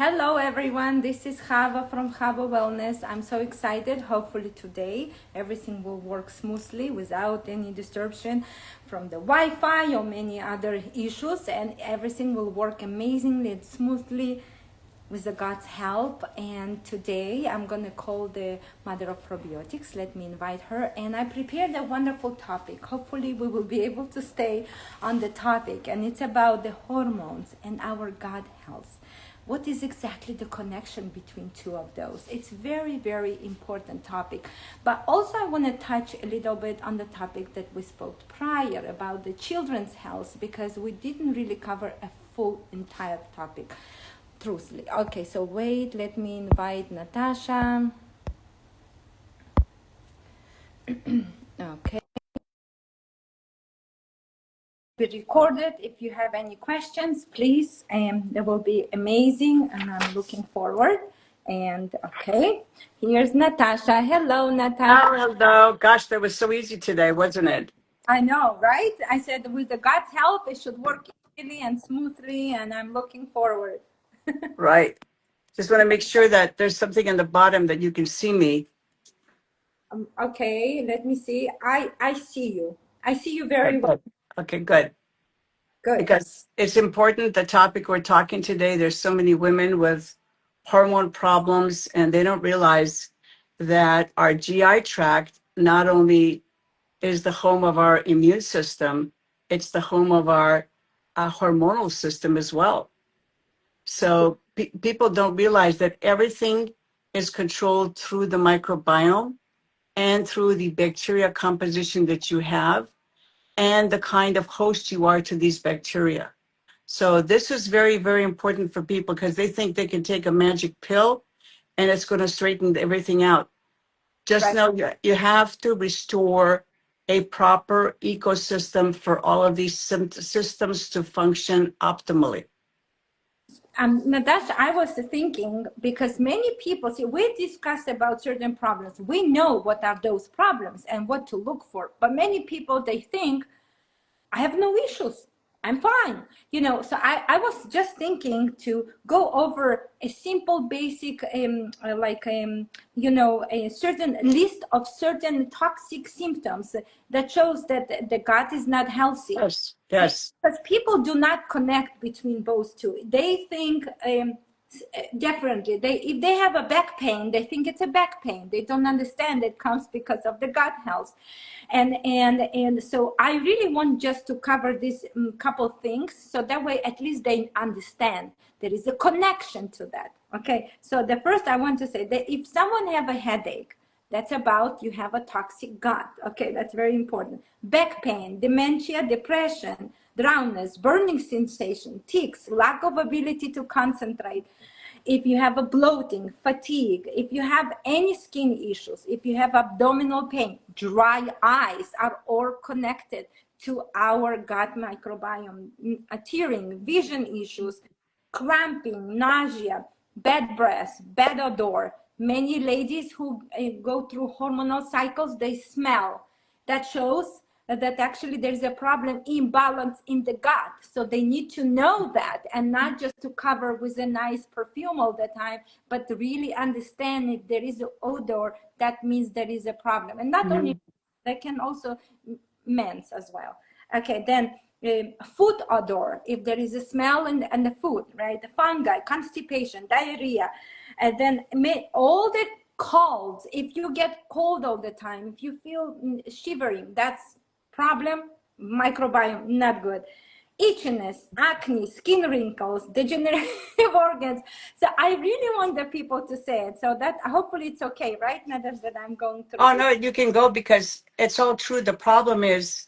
Hello everyone, this is Chava from Chava Wellness. I'm so excited. Hopefully today everything will work smoothly without any disruption from the Wi-Fi or many other issues, and everything will work amazingly and smoothly with the God's help. And today I'm gonna call the mother of probiotics. Let me invite her, and I prepared a wonderful topic. Hopefully we will be able to stay on the topic, and it's about the hormones and our gut health. What is exactly the connection between two of those? It's very, very important topic. But also I want to touch a little bit on the topic that we spoke prior about the children's health, because we didn't really cover a full entire topic truthfully. Okay, so wait, let me invite Natasha. Okay. Be recorded. If you have any questions, please, that will be amazing, and I'm looking forward. And okay, here's Natasha. Hello, Natasha. Oh, hello. Gosh, that was so easy today, wasn't it? I know, right? I said with the God's help, it should work easily and smoothly, and I'm looking forward. Right. Just want to make sure that there's something in the bottom that you can see me. Okay, let me see. I see you. I see you very Okay, well. good. Okay, good. Good. Because it's important, the topic we're talking today, there's so many women with hormone problems, and they don't realize that our GI tract not only is the home of our immune system, it's the home of our hormonal system as well. So people don't realize that everything is controlled through the microbiome and through the bacteria composition that you have and the kind of host you are to these bacteria. So this is very, very important for people because they think they can take a magic pill and it's going to straighten everything out. Just Right. know you have to restore a proper ecosystem for all of these systems to function optimally. Natasha, I was thinking, because many people see, we discuss about certain problems. We know what are those problems and what to look for. But many people, they think, I have no issues. I'm fine. So I was just thinking to go over a simple, basic, a certain list of certain toxic symptoms that shows that the gut is not healthy. Yes, yes. Because people do not connect between both two. They think differently. If they have a back pain, they think it's a back pain. They don't understand it comes because of the gut health. And so I really want just to cover this couple things, so that way at least they understand there is a connection to that. Okay, so the first I want to say that if someone have a headache, that's about you have a toxic gut. Okay, that's very important. Back pain, dementia, depression, drowsiness, burning sensation, tics, lack of ability to concentrate. If you have a bloating, fatigue, if you have any skin issues, if you have abdominal pain, dry eyes are all connected to our gut microbiome. Tearing, vision issues, cramping, nausea, bad breath, bad odor. Many ladies who go through hormonal cycles, they smell. That shows that actually there's a problem, imbalance in the gut. So they need to know that, and not just to cover with a nice perfume all the time, but to really understand if there is an odor, that means there is a problem. And not only, they can also men's as well. Okay, then food odor, if there is a smell in the food, right? The fungi, constipation, diarrhea, and then all the colds. If you get cold all the time, if you feel shivering, that's problem, microbiome, not good. Itchiness, acne, skin wrinkles, degenerative organs. So I really want the people to say it. So that hopefully it's okay, right? Not that I'm going through. Oh, no, you can go because it's all true. The problem is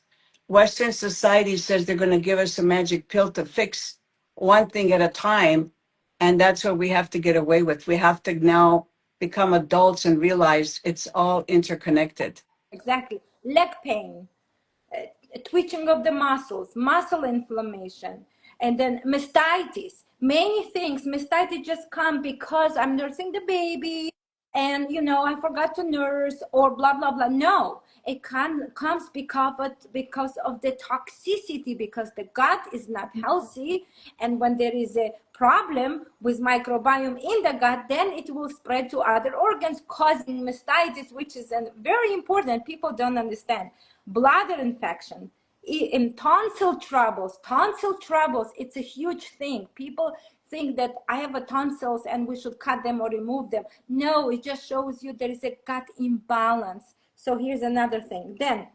Western society says they're going to give us a magic pill to fix one thing at a time. And that's what we have to get away with. We have to now become adults and realize it's all interconnected. Exactly. Leg pain, twitching of the muscles, muscle inflammation, and then mastitis. Many things. Mastitis just come because I'm nursing the baby, and I forgot to nurse, or blah blah blah. No, it comes because of the toxicity, because the gut is not healthy. And when there is a problem with microbiome in the gut, then it will spread to other organs, causing mastitis, which is very important. People don't understand. Bladder infection, in tonsil troubles, it's a huge thing. People think that I have a tonsils and we should cut them or remove them. No, it just shows you there is a gut imbalance. So here's another thing. Then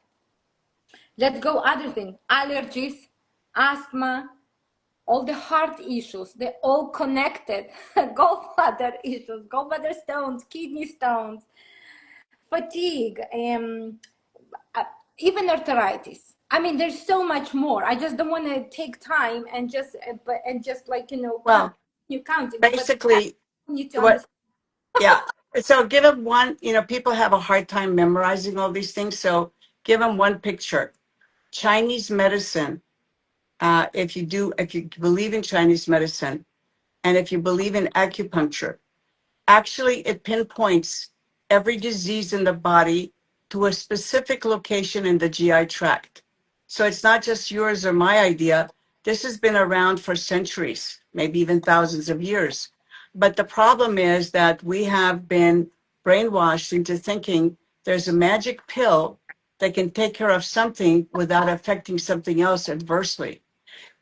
let's go other thing. Allergies, asthma, all the heart issues, they're all connected. Gallbladder issues, gallbladder stones, kidney stones, fatigue, uh, even arthritis. I mean, there's so much more. I just don't want to take time and just like Well, you counting, but basically, you need to what, understand. yeah. So give them one, people have a hard time memorizing all these things. So give them one picture. Chinese medicine, if you believe in Chinese medicine, and if you believe in acupuncture, actually it pinpoints every disease in the body to a specific location in the GI tract. So it's not just yours or my idea. This has been around for centuries, maybe even thousands of years. But the problem is that we have been brainwashed into thinking there's a magic pill that can take care of something without affecting something else adversely.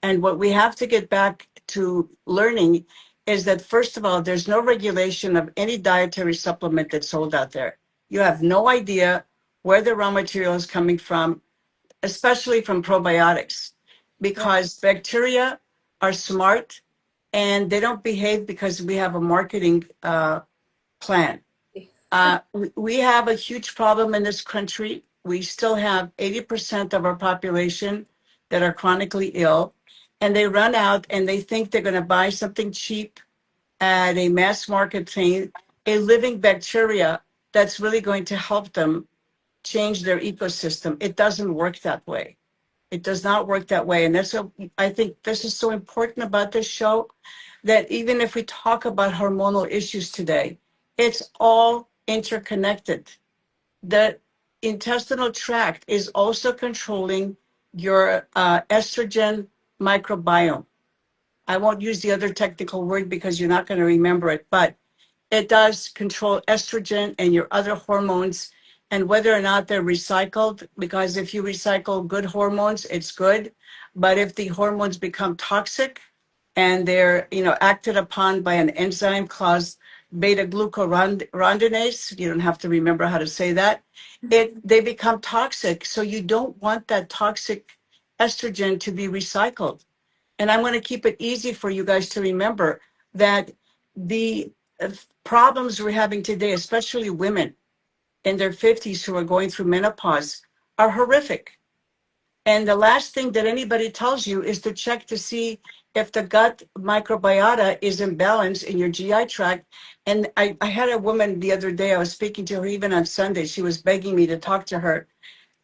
And what we have to get back to learning is that, first of all, there's no regulation of any dietary supplement that's sold out there. You have no idea where the raw material is coming from, especially from probiotics, Yeah. because bacteria are smart and they don't behave because we have a marketing plan. We have a huge problem in this country. We still have 80% of our population that are chronically ill, and they run out and they think they're going to buy something cheap at a mass market thing, a living bacteria that's really going to help them change their ecosystem. It doesn't work that way. It does not work that way. And that's what I think this is so important about this show, that even if we talk about hormonal issues today, it's all interconnected. The intestinal tract is also controlling your estrogen microbiome. I won't use the other technical word because you're not going to remember it, but it does control estrogen and your other hormones, and whether or not they're recycled, because if you recycle good hormones, it's good. But if the hormones become toxic and they're, acted upon by an enzyme called beta glucuronidase, you don't have to remember how to say that, they become toxic. So you don't want that toxic estrogen to be recycled. And I'm going to keep it easy for you guys to remember that the problems we're having today, especially women in their 50s who are going through menopause, are horrific. And the last thing that anybody tells you is to check to see if the gut microbiota is imbalanced in your GI tract. And I had a woman the other day, I was speaking to her even on Sunday. She was begging me to talk to her.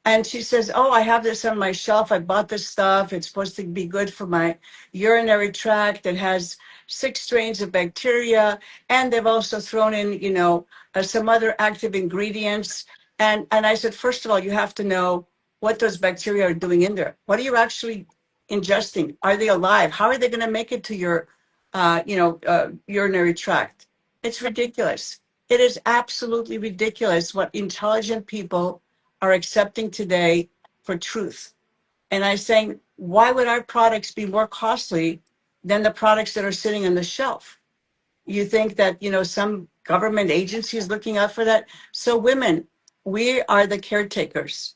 And she says, "Oh, I have this on my shelf. I bought this stuff. It's supposed to be good for my urinary tract. It has 6 strains of bacteria. And they've also thrown in, some other active ingredients." And I said, first of all, you have to know what those bacteria are doing in there. What are you actually ingesting? Are they alive? How are they going to make it to your, urinary tract? It's ridiculous. It is absolutely ridiculous what intelligent people are accepting today for truth. And I'm saying, why would our products be more costly than the products that are sitting on the shelf? You think that, some government agency is looking out for that? So women, we are the caretakers.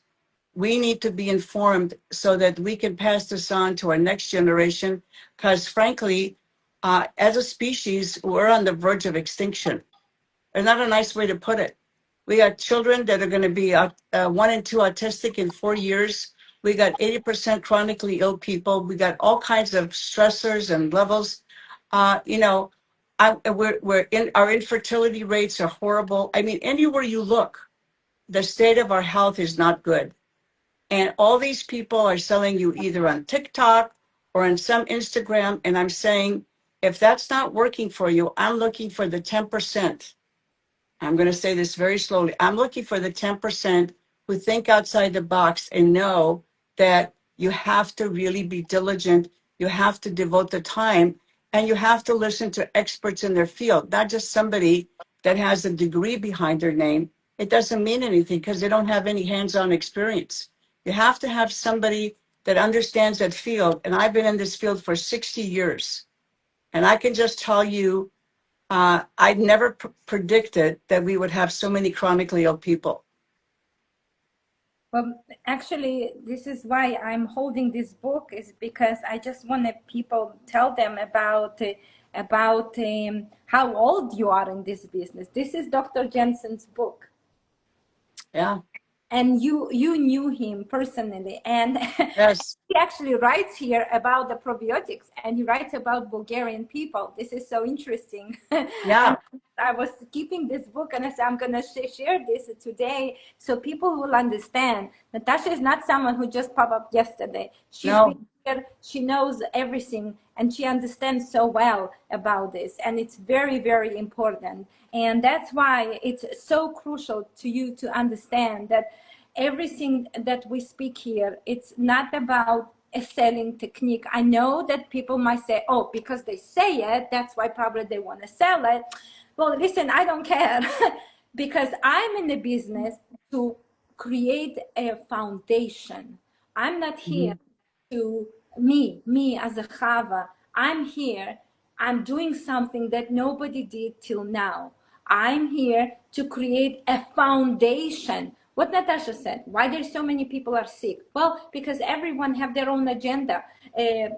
We need to be informed so that we can pass this on to our next generation, because frankly, as a species, we're on the verge of extinction. There's not a nice way to put it. We got children that are going to be 1 and 2 autistic in 4 years. We got 80% chronically ill people. We got all kinds of stressors and levels. We're in, our infertility rates are horrible. I mean, anywhere you look, the state of our health is not good. And all these people are selling you either on TikTok or on some Instagram. And I'm saying, if that's not working for you, I'm looking for the 10% I'm going to say this very slowly. I'm looking for the 10% who think outside the box and know that you have to really be diligent. You have to devote the time and you have to listen to experts in their field, not just somebody that has a degree behind their name. It doesn't mean anything because they don't have any hands-on experience. You have to have somebody that understands that field. And I've been in this field for 60 years. And I can just tell you I never predicted that we would have so many chronically ill people. Well, actually, this is why I'm holding this book, is because I just want people tell them about how old you are in this business. This is Dr. Jensen's book. Yeah. And you knew him personally, and Yes. he actually writes here about the probiotics, and he writes about Bulgarian people. This is so interesting. Yeah. And I was keeping this book, and I said, I'm going to share this today so people will understand. Natasha is not someone who just popped up yesterday. She's been No. here, she knows everything, and she understands so well about this, and it's very, very important. And that's why it's so crucial to you to understand that everything that we speak here, it's not about a selling technique. I know that people might say, oh, because they say it, that's why probably they want to sell it. Well, listen, I don't care because I'm in the business to create a foundation. I'm not here Mhm. to me as a Chava. I'm here. I'm doing something that nobody did till now. I'm here to create a foundation. What Natasha said, why there's so many people are sick? Well, because everyone have their own agenda.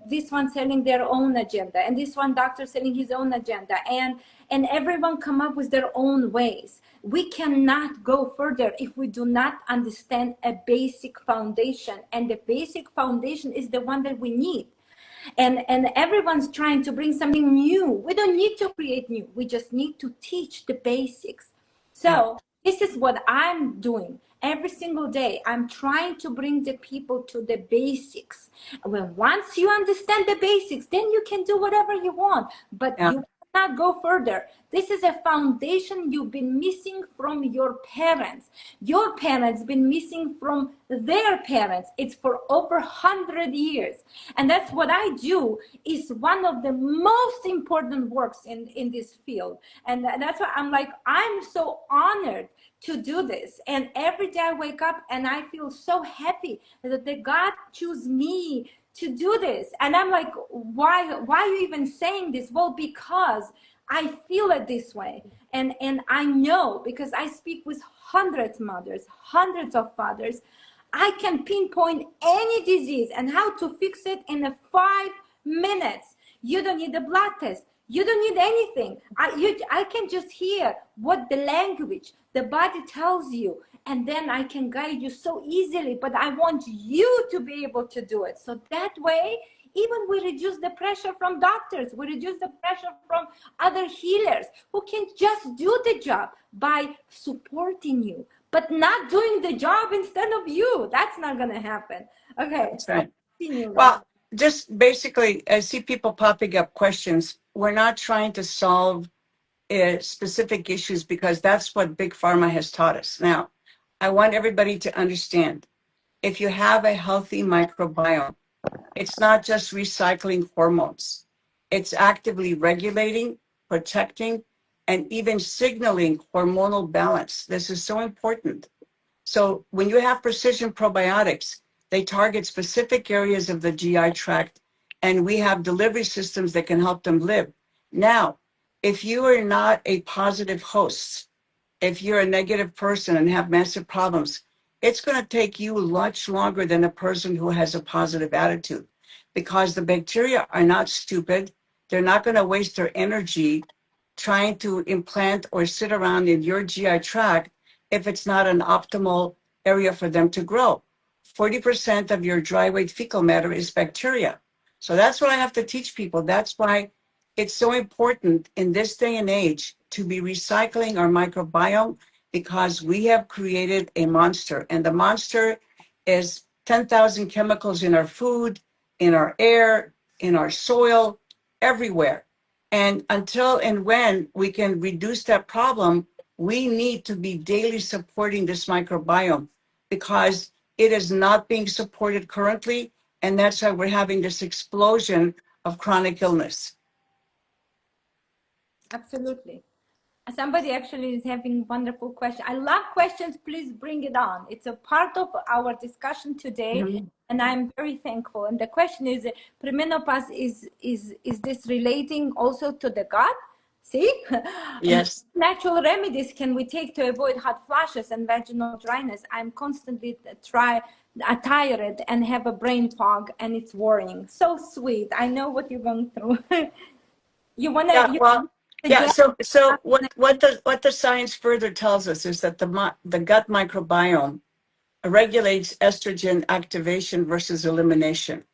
This one selling their own agenda, and this one doctor selling his own agenda, and everyone come up with their own ways. We cannot go further if we do not understand a basic foundation, and the basic foundation is the one that we need. And everyone's trying to bring something new. We don't need to create new, we just need to teach the basics. Yeah. So this is what I'm doing every single day. I'm trying to bring the people to the basics. When once you understand the basics, then you can do whatever you want, but Yeah. you cannot go further. This is a foundation you've been missing from your parents. Your parents been missing from their parents. It's for over 100 years. And that's what I do, is one of the most important works in this field. And that's why I'm like, I'm so honored to do this. And every day I wake up and I feel so happy that the God chose me to do this. And I'm like, why are you even saying this? Well, because I feel it this way. And I know, because I speak with hundreds of mothers, hundreds of fathers, I can pinpoint any disease and how to fix it in 5 minutes. You don't need a blood test. You don't need anything. I can just hear what the language, the body tells you, and then I can guide you so easily. But I want you to be able to do it. So that way, even we reduce the pressure from doctors, we reduce the pressure from other healers who can just do the job by supporting you, but not doing the job instead of you. That's not going to happen. Okay, That's so right. continue, love. Well, just basically, I see people popping up questions. We're not trying to solve specific issues because that's what Big Pharma has taught us. Now, I want everybody to understand, if you have a healthy microbiome, it's not just recycling hormones. It's actively regulating, protecting, and even signaling hormonal balance. This is so important. So when you have precision probiotics, they target specific areas of the GI tract, and we have delivery systems that can help them live. Now, if you are not a positive host, if you're a negative person and have massive problems, it's going to take you much longer than a person who has a positive attitude, because the bacteria are not stupid. They're not going to waste their energy trying to implant or sit around in your GI tract if it's not an optimal area for them to grow. 40% of your dry weight fecal matter is bacteria. So that's what I have to teach people. That's why it's so important in this day and age to be recycling our microbiome, because we have created a monster, and the monster is 10,000 chemicals in our food, in our air, in our soil, everywhere. And until and when we can reduce that problem, we need to be daily supporting this microbiome because it is not being supported currently. And that's why we're having this explosion of chronic illness. Absolutely. Somebody actually is having wonderful question. I love questions. Please bring it on. It's a part of our discussion today, Mhm. and I'm very thankful. And the question is, premenopause is this relating also to the gut? See, Yes. natural remedies can we take to avoid hot flashes and vaginal dryness? I'm constantly tired and have a brain fog, and it's worrying. So sweet. I know what you're going through. You wanna Yeah. you Well, yeah. suggest? So what the science further tells us is that the gut microbiome regulates estrogen activation versus elimination.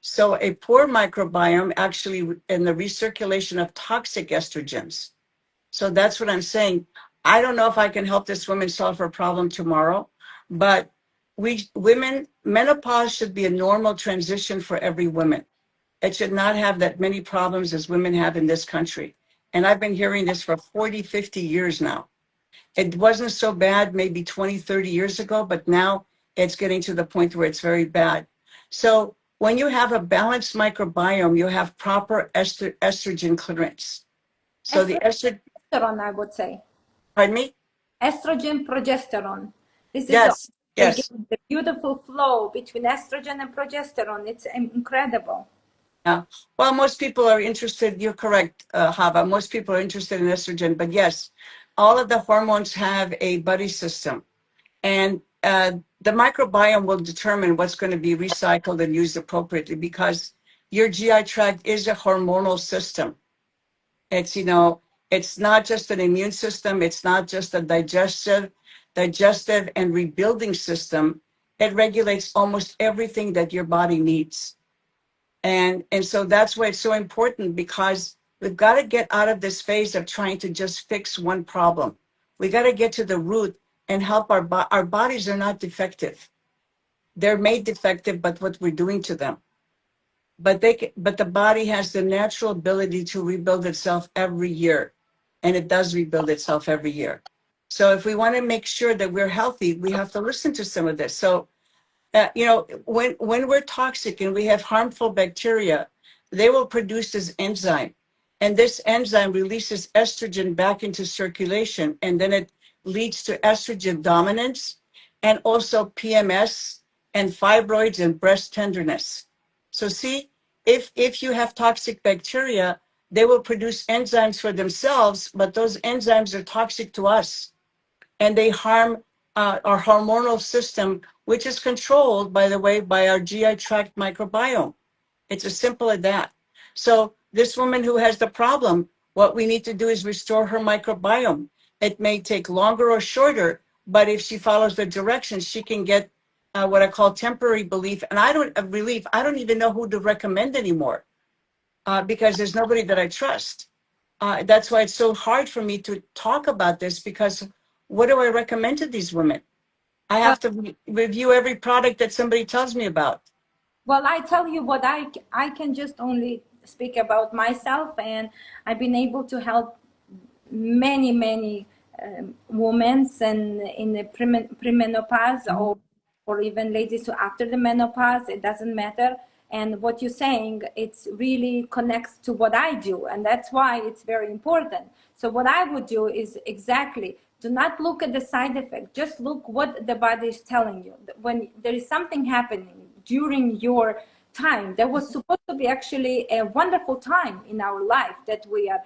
So a poor microbiome actually in the recirculation of toxic estrogens. So that's what I'm saying. I don't know if I can help this woman solve her problem tomorrow, but we women, menopause should be a normal transition for every woman. It should not have that many problems as women have in this country. And I've been hearing this for 40, 50 years now. It wasn't so bad maybe 20, 30 years ago, but now it's getting to the point where it's very bad. So when you have a balanced microbiome, you have proper estrogen clearance. So the Estrogen, estrogen, progesterone, I would say. pardon me? Estrogen, progesterone. This is the Yes, again yes. the beautiful flow between estrogen and progesterone. It's incredible. Yeah. Well, most people are interested, you're correct, Hava. Most people are interested in estrogen, but yes, all of the hormones have a buddy system. And the microbiome will determine what's going to be recycled and used appropriately because your GI tract is a hormonal system. It's, it's not just an immune system. It's not just a digestive and rebuilding system. It regulates almost everything that your body needs. And so that's why it's so important because we've got to get out of this phase of trying to just fix one problem. We got to get to the root and help our bodies are not defective. They're made defective, but what we're doing to them. But the body has the natural ability to rebuild itself every year, and it does rebuild itself every year. So if we want to make sure that we're healthy, we have to listen to some of this. So when we're toxic and we have harmful bacteria, they will produce this enzyme. And this enzyme releases estrogen back into circulation. And then it leads to estrogen dominance and also PMS and fibroids and breast tenderness. So see, if you have toxic bacteria, they will produce enzymes for themselves, but those enzymes are toxic to us and they harm our hormonal system, which is controlled, by the way, by our GI tract microbiome. It's as simple as that. So this woman who has the problem, what we need to do is restore her microbiome. It may take longer or shorter, but if she follows the directions, she can get what I call temporary relief. And I don't even know who to recommend anymore because there's nobody that I trust. That's why it's so hard for me to talk about this because what do I recommend to these women? I Well, have to review every product that somebody tells me about. well, I tell you what, I can just only speak about myself, and I've been able to help many women and in the premenopause or even ladies who after the menopause, it doesn't matter. And what you're saying, it's really connects to what I do, and that's why it's very important. So what I would do is exactly do not look at the side effect, just look what the body is telling you. When there is something happening during your time, there was supposed to be actually a wonderful time in our life that we are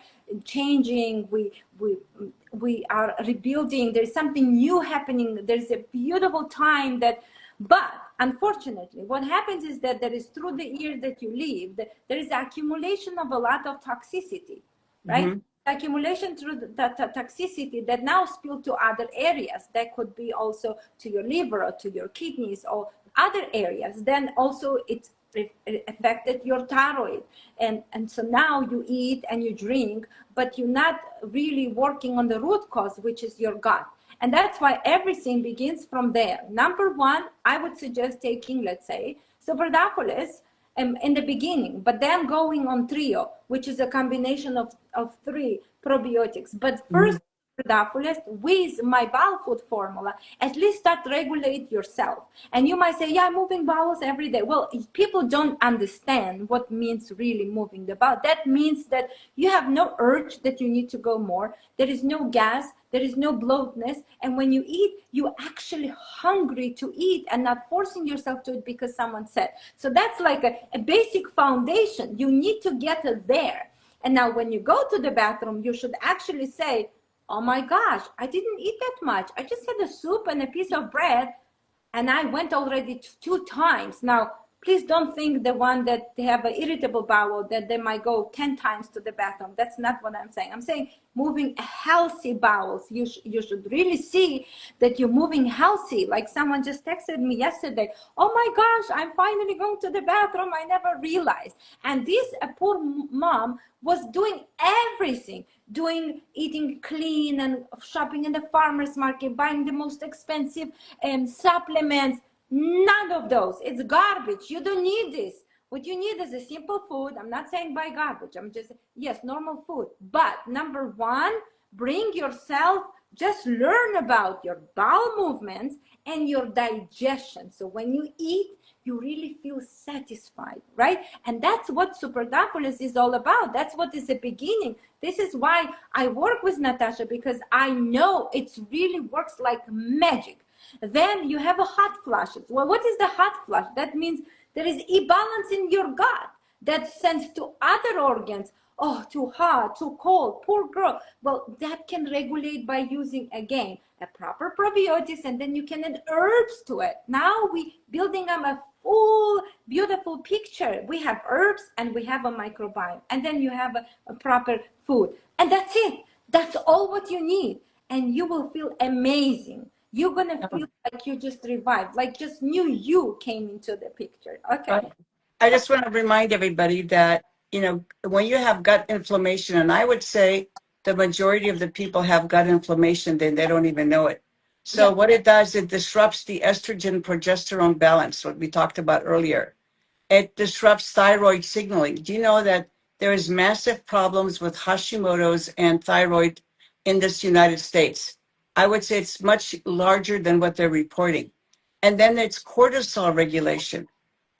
changing, we are rebuilding, there's something new happening, there's a beautiful time that, but unfortunately what happens is that there is through the years that you live, there is accumulation of a lot of toxicity, right? Mm-hmm. Accumulation through the toxicity that now spill to other areas, that could be also to your liver or to your kidneys or other areas, then also it's affected your thyroid, and so now you eat and you drink, but you're not really working on the root cause, which is your gut. And that's why everything begins from there. Number one, I would suggest taking, let's say, superdacolis in the beginning, but then going on trio, which is a combination of three probiotics. But Mm-hmm. first Superdophilus with my bowel food formula, at least start regulate yourself. And you might say, yeah, I'm moving bowels every day. Well, people don't understand what means really moving the bowel. That means that you have no urge that you need to go more. There is no gas. There is no bloatness. And when you eat, you're actually hungry to eat and not forcing yourself to it because someone said. So that's like a basic foundation. You need to get it there. And now when you go to the bathroom, you should actually say, oh my gosh, I didn't eat that much. I just had a soup and a piece of bread, and I went already 2 times. Now, please don't think the one that they have an irritable bowel that they might go 10 times to the bathroom. That's not what I'm saying. I'm saying moving healthy bowels. You should really see that you're moving healthy. Like someone just texted me yesterday, oh my gosh, I'm finally going to the bathroom. I never realized. And this poor mom was doing everything, eating clean and shopping in the farmer's market, buying the most expensive supplements. None of those. It's garbage. You don't need this. What you need is a simple food. I'm not saying buy garbage. I'm just, yes, normal food. But number one, bring yourself, just learn about your bowel movements and your digestion. So when you eat, you really feel satisfied, right? And that's what Superdophilus is all about. That's what is the beginning. This is why I work with Natasha, because I know it really works like magic. Then you have a hot flushes. Well, what is the hot flush? That means there is imbalance in your gut that sends to other organs. Oh, too hot, too cold, poor girl. Well, that can regulate by using, again, a proper probiotics, and then you can add herbs to it. Now we building up a full, beautiful picture. We have herbs and we have a microbiome, and then you have a proper food. And that's it. That's all what you need. And you will feel amazing. You're going to feel like you just revived, like just knew you came into the picture. Okay. I just want to remind everybody that, when you have gut inflammation, and I would say the majority of the people have gut inflammation, then they don't even know it. So Yeah. what it does, it disrupts the estrogen progesterone balance, what we talked about earlier. It disrupts thyroid signaling. Do you know that there is massive problems with Hashimoto's and thyroid in this United States? I would say it's much larger than what they're reporting. And then it's cortisol regulation.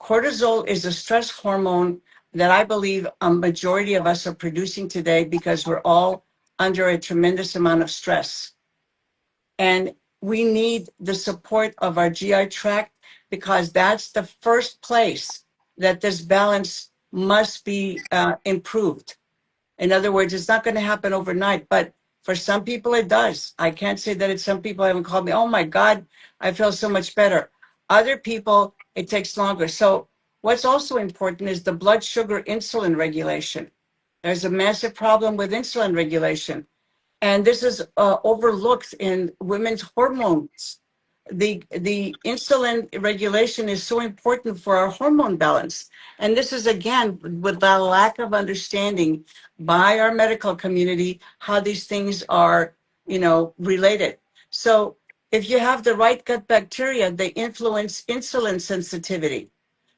Cortisol is a stress hormone that I believe a majority of us are producing today because we're all under a tremendous amount of stress. And we need the support of our GI tract because that's the first place that this balance must be improved. In other words, it's not going to happen overnight, but for some people it does. I can't say that it's some people haven't called me, oh my God, I feel so much better. Other people, it takes longer. So what's also important is the blood sugar insulin regulation. There's a massive problem with insulin regulation. And this is overlooked in women's hormones. The insulin regulation is so important for our hormone balance. And this is, again, with the lack of understanding by our medical community how these things are, related. So if you have the right gut bacteria, they influence insulin sensitivity.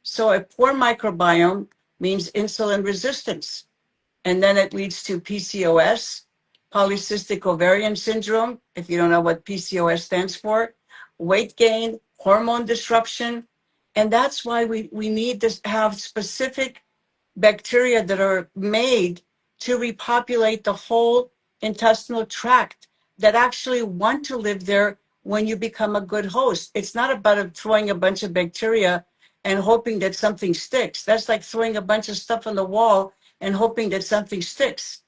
So a poor microbiome means insulin resistance. And then it leads to PCOS, polycystic ovarian syndrome, if you don't know what PCOS stands for, weight gain, hormone disruption. And that's why we need to have specific bacteria that are made to repopulate the whole intestinal tract that actually want to live there when you become a good host. It's not about throwing a bunch of bacteria and hoping that something sticks. That's like throwing a bunch of stuff on the wall and hoping that something sticks.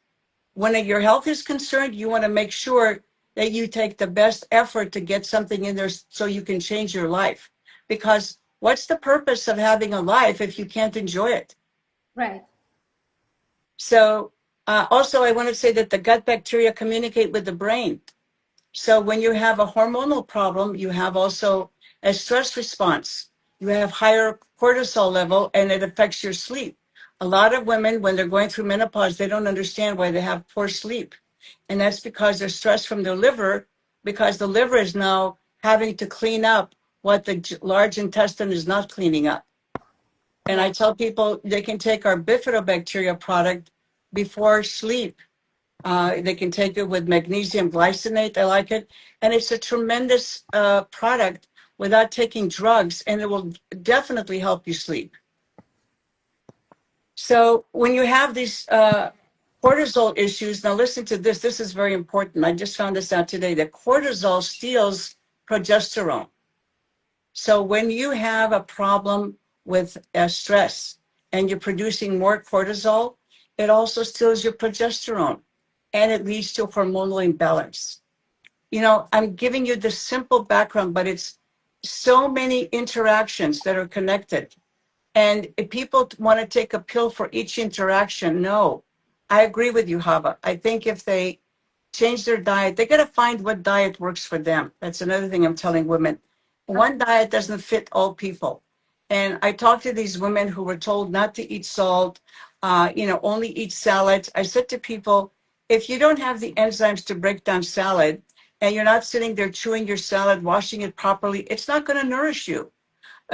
When your health is concerned, you want to make sure that you take the best effort to get something in there so you can change your life. Because what's the purpose of having a life if you can't enjoy it? Right. So also, I want to say that the gut bacteria communicate with the brain. So when you have a hormonal problem, you have also a stress response. You have higher cortisol level and it affects your sleep. A lot of women, when they're going through menopause, they don't understand why they have poor sleep. And that's because they're stressed from their liver, because the liver is now having to clean up what the large intestine is not cleaning up. And I tell people they can take our bifidobacteria product before sleep. They can take it with magnesium glycinate. I like it. And it's a tremendous product without taking drugs, and it will definitely help you sleep. So when you have these cortisol issues, now listen to this. This is very important. I just found this out today that cortisol steals progesterone. So when you have a problem with stress and you're producing more cortisol, it also steals your progesterone and it leads to hormonal imbalance. You know, I'm giving you the simple background, but it's so many interactions that are connected. And if people want to take a pill for each interaction, no. I agree with you, Hava. I think if they change their diet, they got to find what diet works for them. That's another thing I'm telling women. One diet doesn't fit all people. And I talked to these women who were told not to eat salt, only eat salads. I said to people, if you don't have the enzymes to break down salad and you're not sitting there chewing your salad, washing it properly, it's not going to nourish you.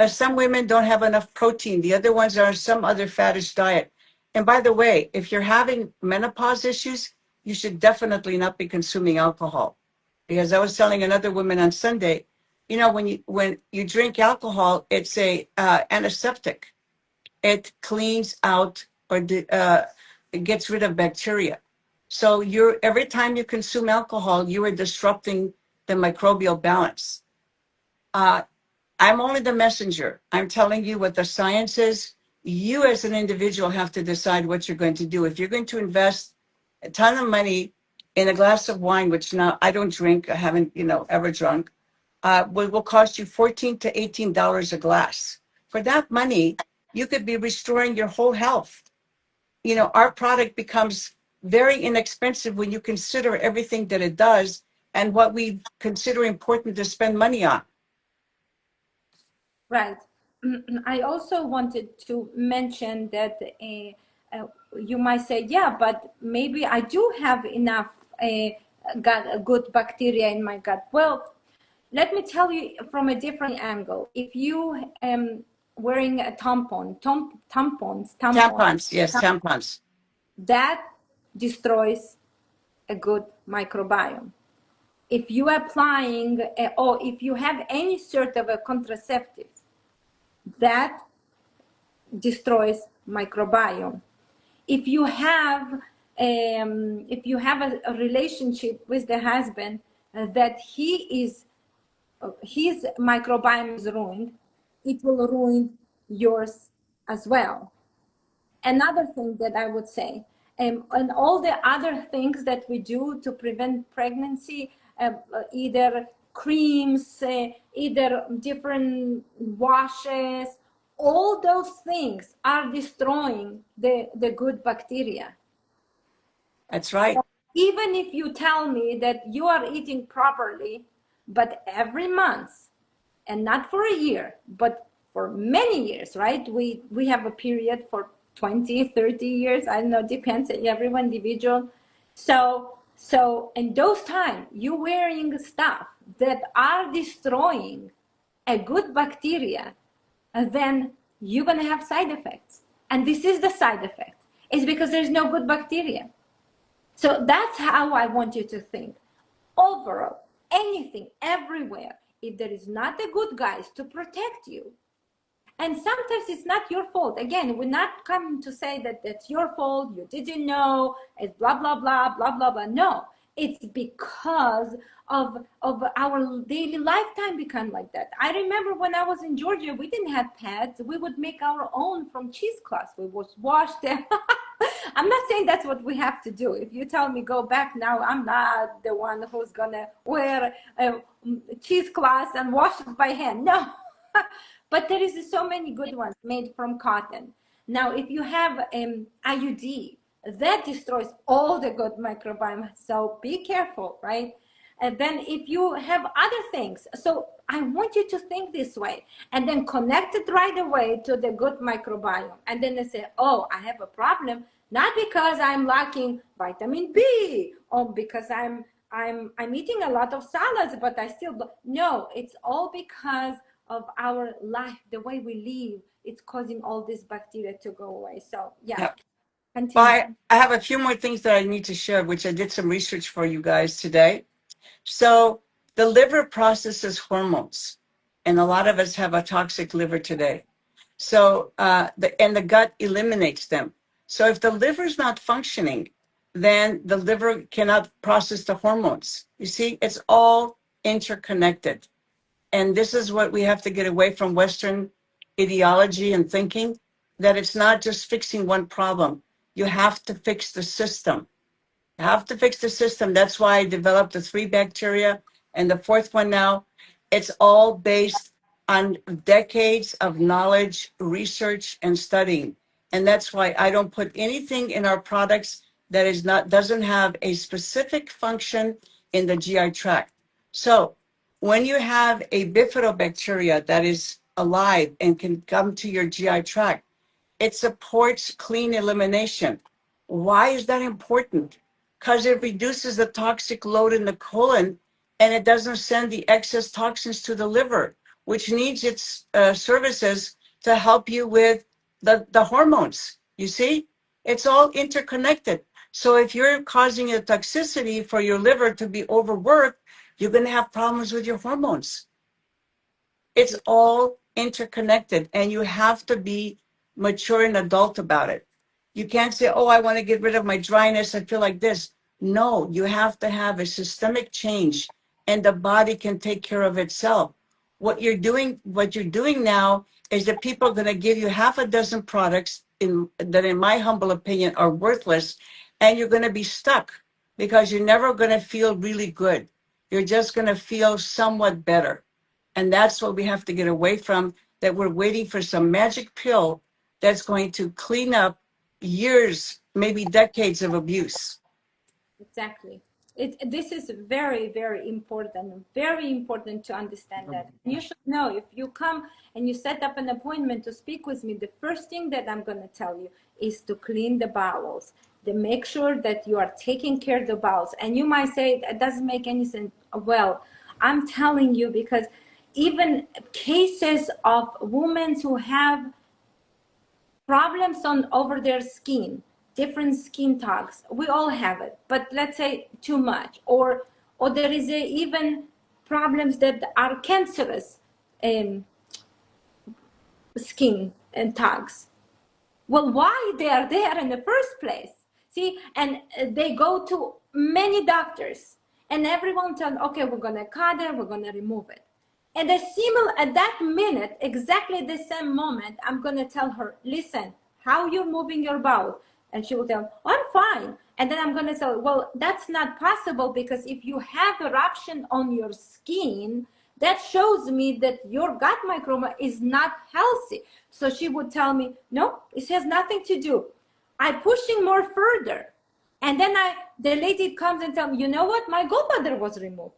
Some women don't have enough protein. The other ones are on some other fattish diet. And by the way, if you're having menopause issues, you should definitely not be consuming alcohol. Because I was telling another woman on Sunday, when you drink alcohol, it's a antiseptic. It cleans out or it gets rid of bacteria. So every time you consume alcohol, you are disrupting the microbial balance. Uh, I'm only the messenger. I'm telling you what the science is. You as an individual have to decide what you're going to do. If you're going to invest a ton of money in a glass of wine, which now I don't drink, I haven't, ever drunk, will cost you $14 to $18 a glass. For that money, you could be restoring your whole health. Our product becomes very inexpensive when you consider everything that it does and what we consider important to spend money on. Right. I also wanted to mention that you might say, yeah, but maybe I do have enough good bacteria in my gut. Well, let me tell you from a different angle. If you wearing a Tampons, yes, tampons. that destroys a good microbiome. If you applying or if you have any sort of a contraceptive, that destroys microbiome. If you have a relationship with the husband that his microbiome is ruined, it will ruin yours as well. Another thing that I would say, and all the other things that we do to prevent pregnancy, either creams, either different washes, all those things are destroying the good bacteria. That's right. Even if you tell me that you are eating properly, but every month, and not for a year, but for many years, right? We have a period for 20, 30 years. I don't know, depends on everyone individual. So in those times, you wearing stuff that are destroying a good bacteria, and then you're gonna have side effects. And this is the side effect. It's because there's no good bacteria. So that's how I want you to think. Overall, anything, everywhere, if there is not a good guys to protect you, and sometimes it's not your fault. Again, we're not coming to say that it's your fault, you didn't know, it's blah, blah, blah, blah, blah, blah. No, it's because of our daily lifetime become like that. I remember when I was in Georgia, we didn't have pads. We would make our own from cheesecloth. We would wash them. I'm not saying that's what we have to do. If you tell me go back now, I'm not the one who's gonna wear a cheesecloth and wash it by hand. No. But there is so many good ones made from cotton. Now, if you have IUD, that destroys all the good microbiome. So be careful, right? And then if you have other things, so I want you to think this way and then connect it right away to the good microbiome. And then they say, oh, I have a problem, not because I'm lacking vitamin B or because I'm eating a lot of salads, but I still, no, it's all because of our life, the way we live, it's causing all this bacteria to go away. So yeah. Yep. Continue. I have a few more things that I need to share, which I did some research for you guys today. So the liver processes hormones, and a lot of us have a toxic liver today. So the gut eliminates them. So if the liver is not functioning, then the liver cannot process the hormones. You see, it's all interconnected. And this is what we have to get away from Western ideology and thinking, that it's not just fixing one problem. You have to fix the system. You have to fix the system. That's why I developed the 3 bacteria and the fourth one now. It's all based on decades of knowledge, research, and studying. And that's why I don't put anything in our products that doesn't have a specific function in the GI tract. So when you have a bifidobacteria that is alive and can come to your GI tract, it supports clean elimination. Why is that important? Because it reduces the toxic load in the colon and it doesn't send the excess toxins to the liver, which needs its services to help you with the hormones. You see, it's all interconnected. So if you're causing a toxicity for your liver to be overworked, you're going to have problems with your hormones. It's all interconnected, and you have to be mature and adult about it. You can't say, oh, I want to get rid of my dryness. I feel like this. No, you have to have a systemic change, and the body can take care of itself. What you're doing now is that people are going to give you half a dozen products that, in my humble opinion, are worthless, and you're going to be stuck because you're never going to feel really good. You're just going to feel somewhat better. And that's what we have to get away from, that we're waiting for some magic pill that's going to clean up years, maybe decades of abuse. Exactly. This is very, very important to understand that. You should know, if you come and you set up an appointment to speak with me, the first thing that I'm going to tell you is to clean the bowels, to make sure that you are taking care of the bowels. And you might say, that doesn't make any sense. Well, I'm telling you, because even cases of women who have problems on over their skin, different skin tags, we all have it, but let's say too much, or there is even problems that are cancerous skin and tags. Well, why they are there in the first place? See, and they go to many doctors, and everyone tells, okay, we're gonna cut it, we're gonna remove it. And at that minute, exactly the same moment, I'm gonna tell her, listen, how you're moving your bowel? And she will tell, oh, I'm fine. And then I'm gonna say, well, that's not possible, because if you have eruption on your skin, that shows me that your gut microbiome is not healthy. So she would tell me, no, it has nothing to do. I'm pushing more further. And then the lady comes and tells me, you know what? My gallbladder was removed.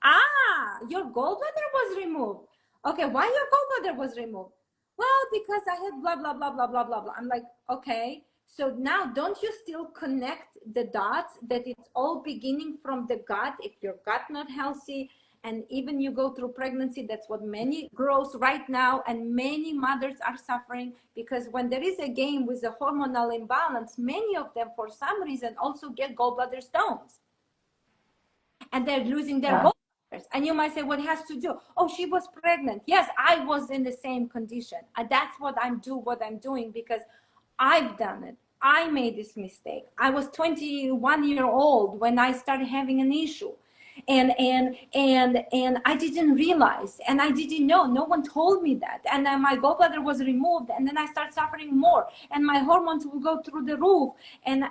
Ah, your gallbladder was removed. Okay, why your gallbladder was removed? Well, because I had blah, blah, blah, blah, blah, blah, blah. I'm like, okay. So now don't you still connect the dots that it's all beginning from the gut? If your gut not healthy, and even you go through pregnancy, that's what many girls right now and many mothers are suffering, because when there is a game with a hormonal imbalance, many of them for some reason also get gallbladder stones, and they're losing their gallbladders. And you might say, what has to do? Oh, she was pregnant. Yes, I was in the same condition. And that's what I'm doing, because I've done it. I made this mistake. I was 21-year-old when I started having an issue. And I didn't realize, and I didn't know. No one told me that. And then my gallbladder was removed, and then I started suffering more, and my hormones will go through the roof, and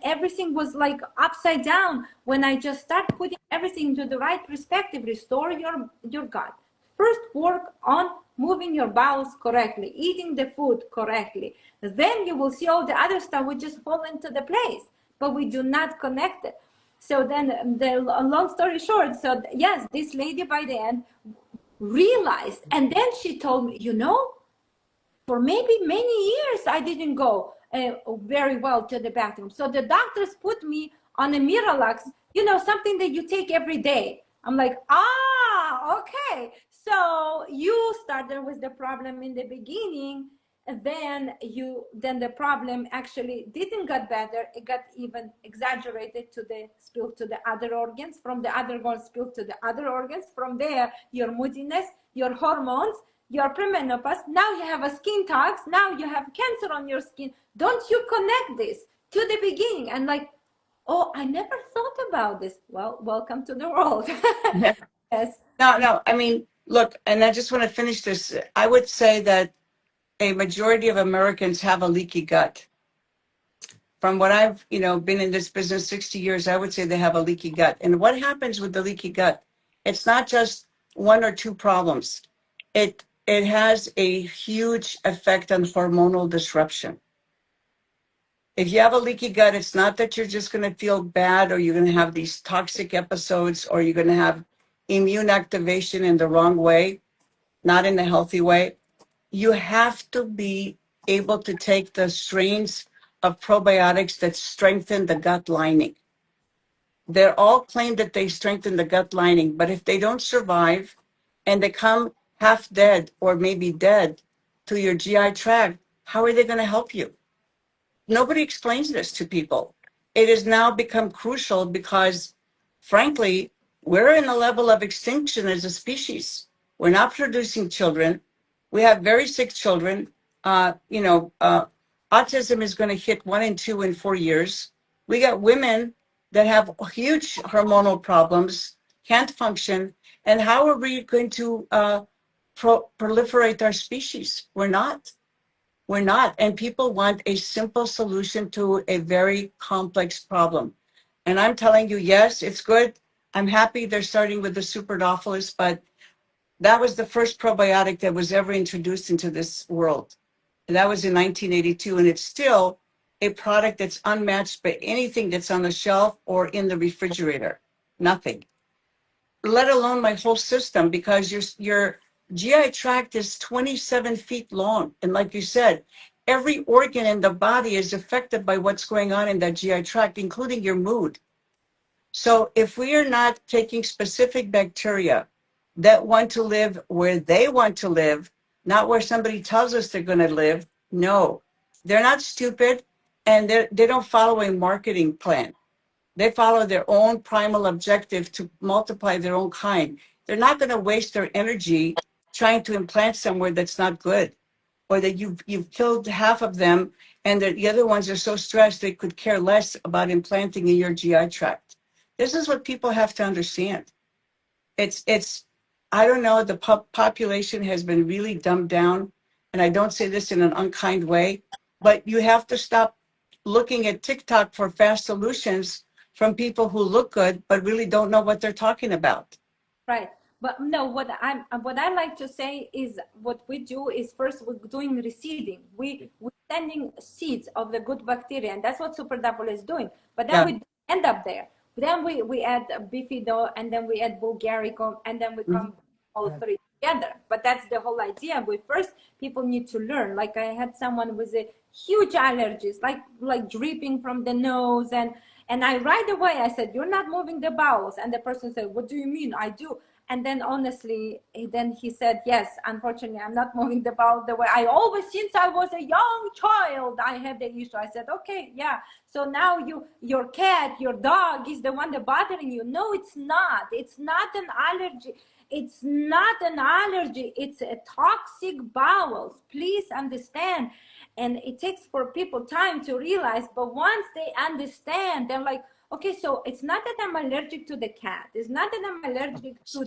everything was like upside down. When I just start putting everything to the right perspective, restore your gut. First, work on moving your bowels correctly, eating the food correctly. Then you will see all the other stuff will just fall into the place, but we do not connect it. So then, the long story short, so yes, this lady by the end realized, and then she told me, for maybe many years I didn't go very well to the bathroom. So the doctors put me on a Miralax, something that you take every day. I'm like, okay. So you started with the problem in the beginning, then the problem actually didn't get better. It got even exaggerated to the spill to the other organs, from the other ones spill to the other organs, from there your moodiness, your hormones, your premenopause. Now you have a skin tags, now you have cancer on your skin. Don't you connect this to the beginning? And like, oh, I never thought about this. Well, welcome to the world. Yes. No, no. I mean, look, and I just want to finish this. I would say that a majority of Americans have a leaky gut. From what I've, been in this business 60 years, I would say they have a leaky gut. And what happens with the leaky gut? It's not just one or two problems. It has a huge effect on hormonal disruption. If you have a leaky gut, it's not that you're just going to feel bad or you're going to have these toxic episodes or you're going to have immune activation in the wrong way, not in the healthy way. You have to be able to take the strains of probiotics that strengthen the gut lining. They're all claimed that they strengthen the gut lining, but if they don't survive and they come half dead or maybe dead to your GI tract, how are they going to help you? Nobody explains this to people. It has now become crucial because, frankly, we're in a level of extinction as a species. We're not producing children. We have very sick children. Autism is going to hit 1 in 2 in 4 years. We got women that have huge hormonal problems, can't function. And how are we going to proliferate our species? We're not. We're not. And people want a simple solution to a very complex problem. And I'm telling you, yes, it's good. I'm happy they're starting with the Superdophilus, but that was the first probiotic that was ever introduced into this world. And that was in 1982. And it's still a product that's unmatched by anything that's on the shelf or in the refrigerator. Nothing. Let alone my whole system, because your GI tract is 27 feet long. And like you said, every organ in the body is affected by what's going on in that GI tract, including your mood. So if we are not taking specific bacteria that want to live where they want to live, not where somebody tells us they're going to live, no, they're not stupid, and they don't follow a marketing plan. They follow their own primal objective to multiply their own kind. They're not going to waste their energy trying to implant somewhere that's not good, or that you've killed half of them, and the other ones are so stressed they could care less about implanting in your GI tract. This is what people have to understand. It's I don't know, the population has been really dumbed down, and I don't say this in an unkind way, but you have to stop looking at TikTok for fast solutions from people who look good but really don't know what they're talking about. Right. But no, what I like to say is what we do is first we're doing reseeding. We're sending seeds of the good bacteria, and that's what Super Double is doing. But then Yeah. we end up there. Then we add bifido, and then we add bulgaricum, and then we Mhm. come all three together. But that's the whole idea. We first people need to learn. Like I had someone with a huge allergies, like dripping from the nose, and I right away I said, "You're not moving the bowels," and the person said, "What do you mean? I do." And then honestly, then he said, "Yes, unfortunately, I'm not moving the bowel the way I always, since I was a young child, I had the issue." I said, "Okay, yeah. So now your cat, your dog is the one that bothering you." No, it's not. It's not an allergy. It's not an allergy. It's a toxic bowels. Please understand. And it takes for people time to realize. But once they understand, they're like, okay, so it's not that I'm allergic to the cat. It's not that I'm allergic to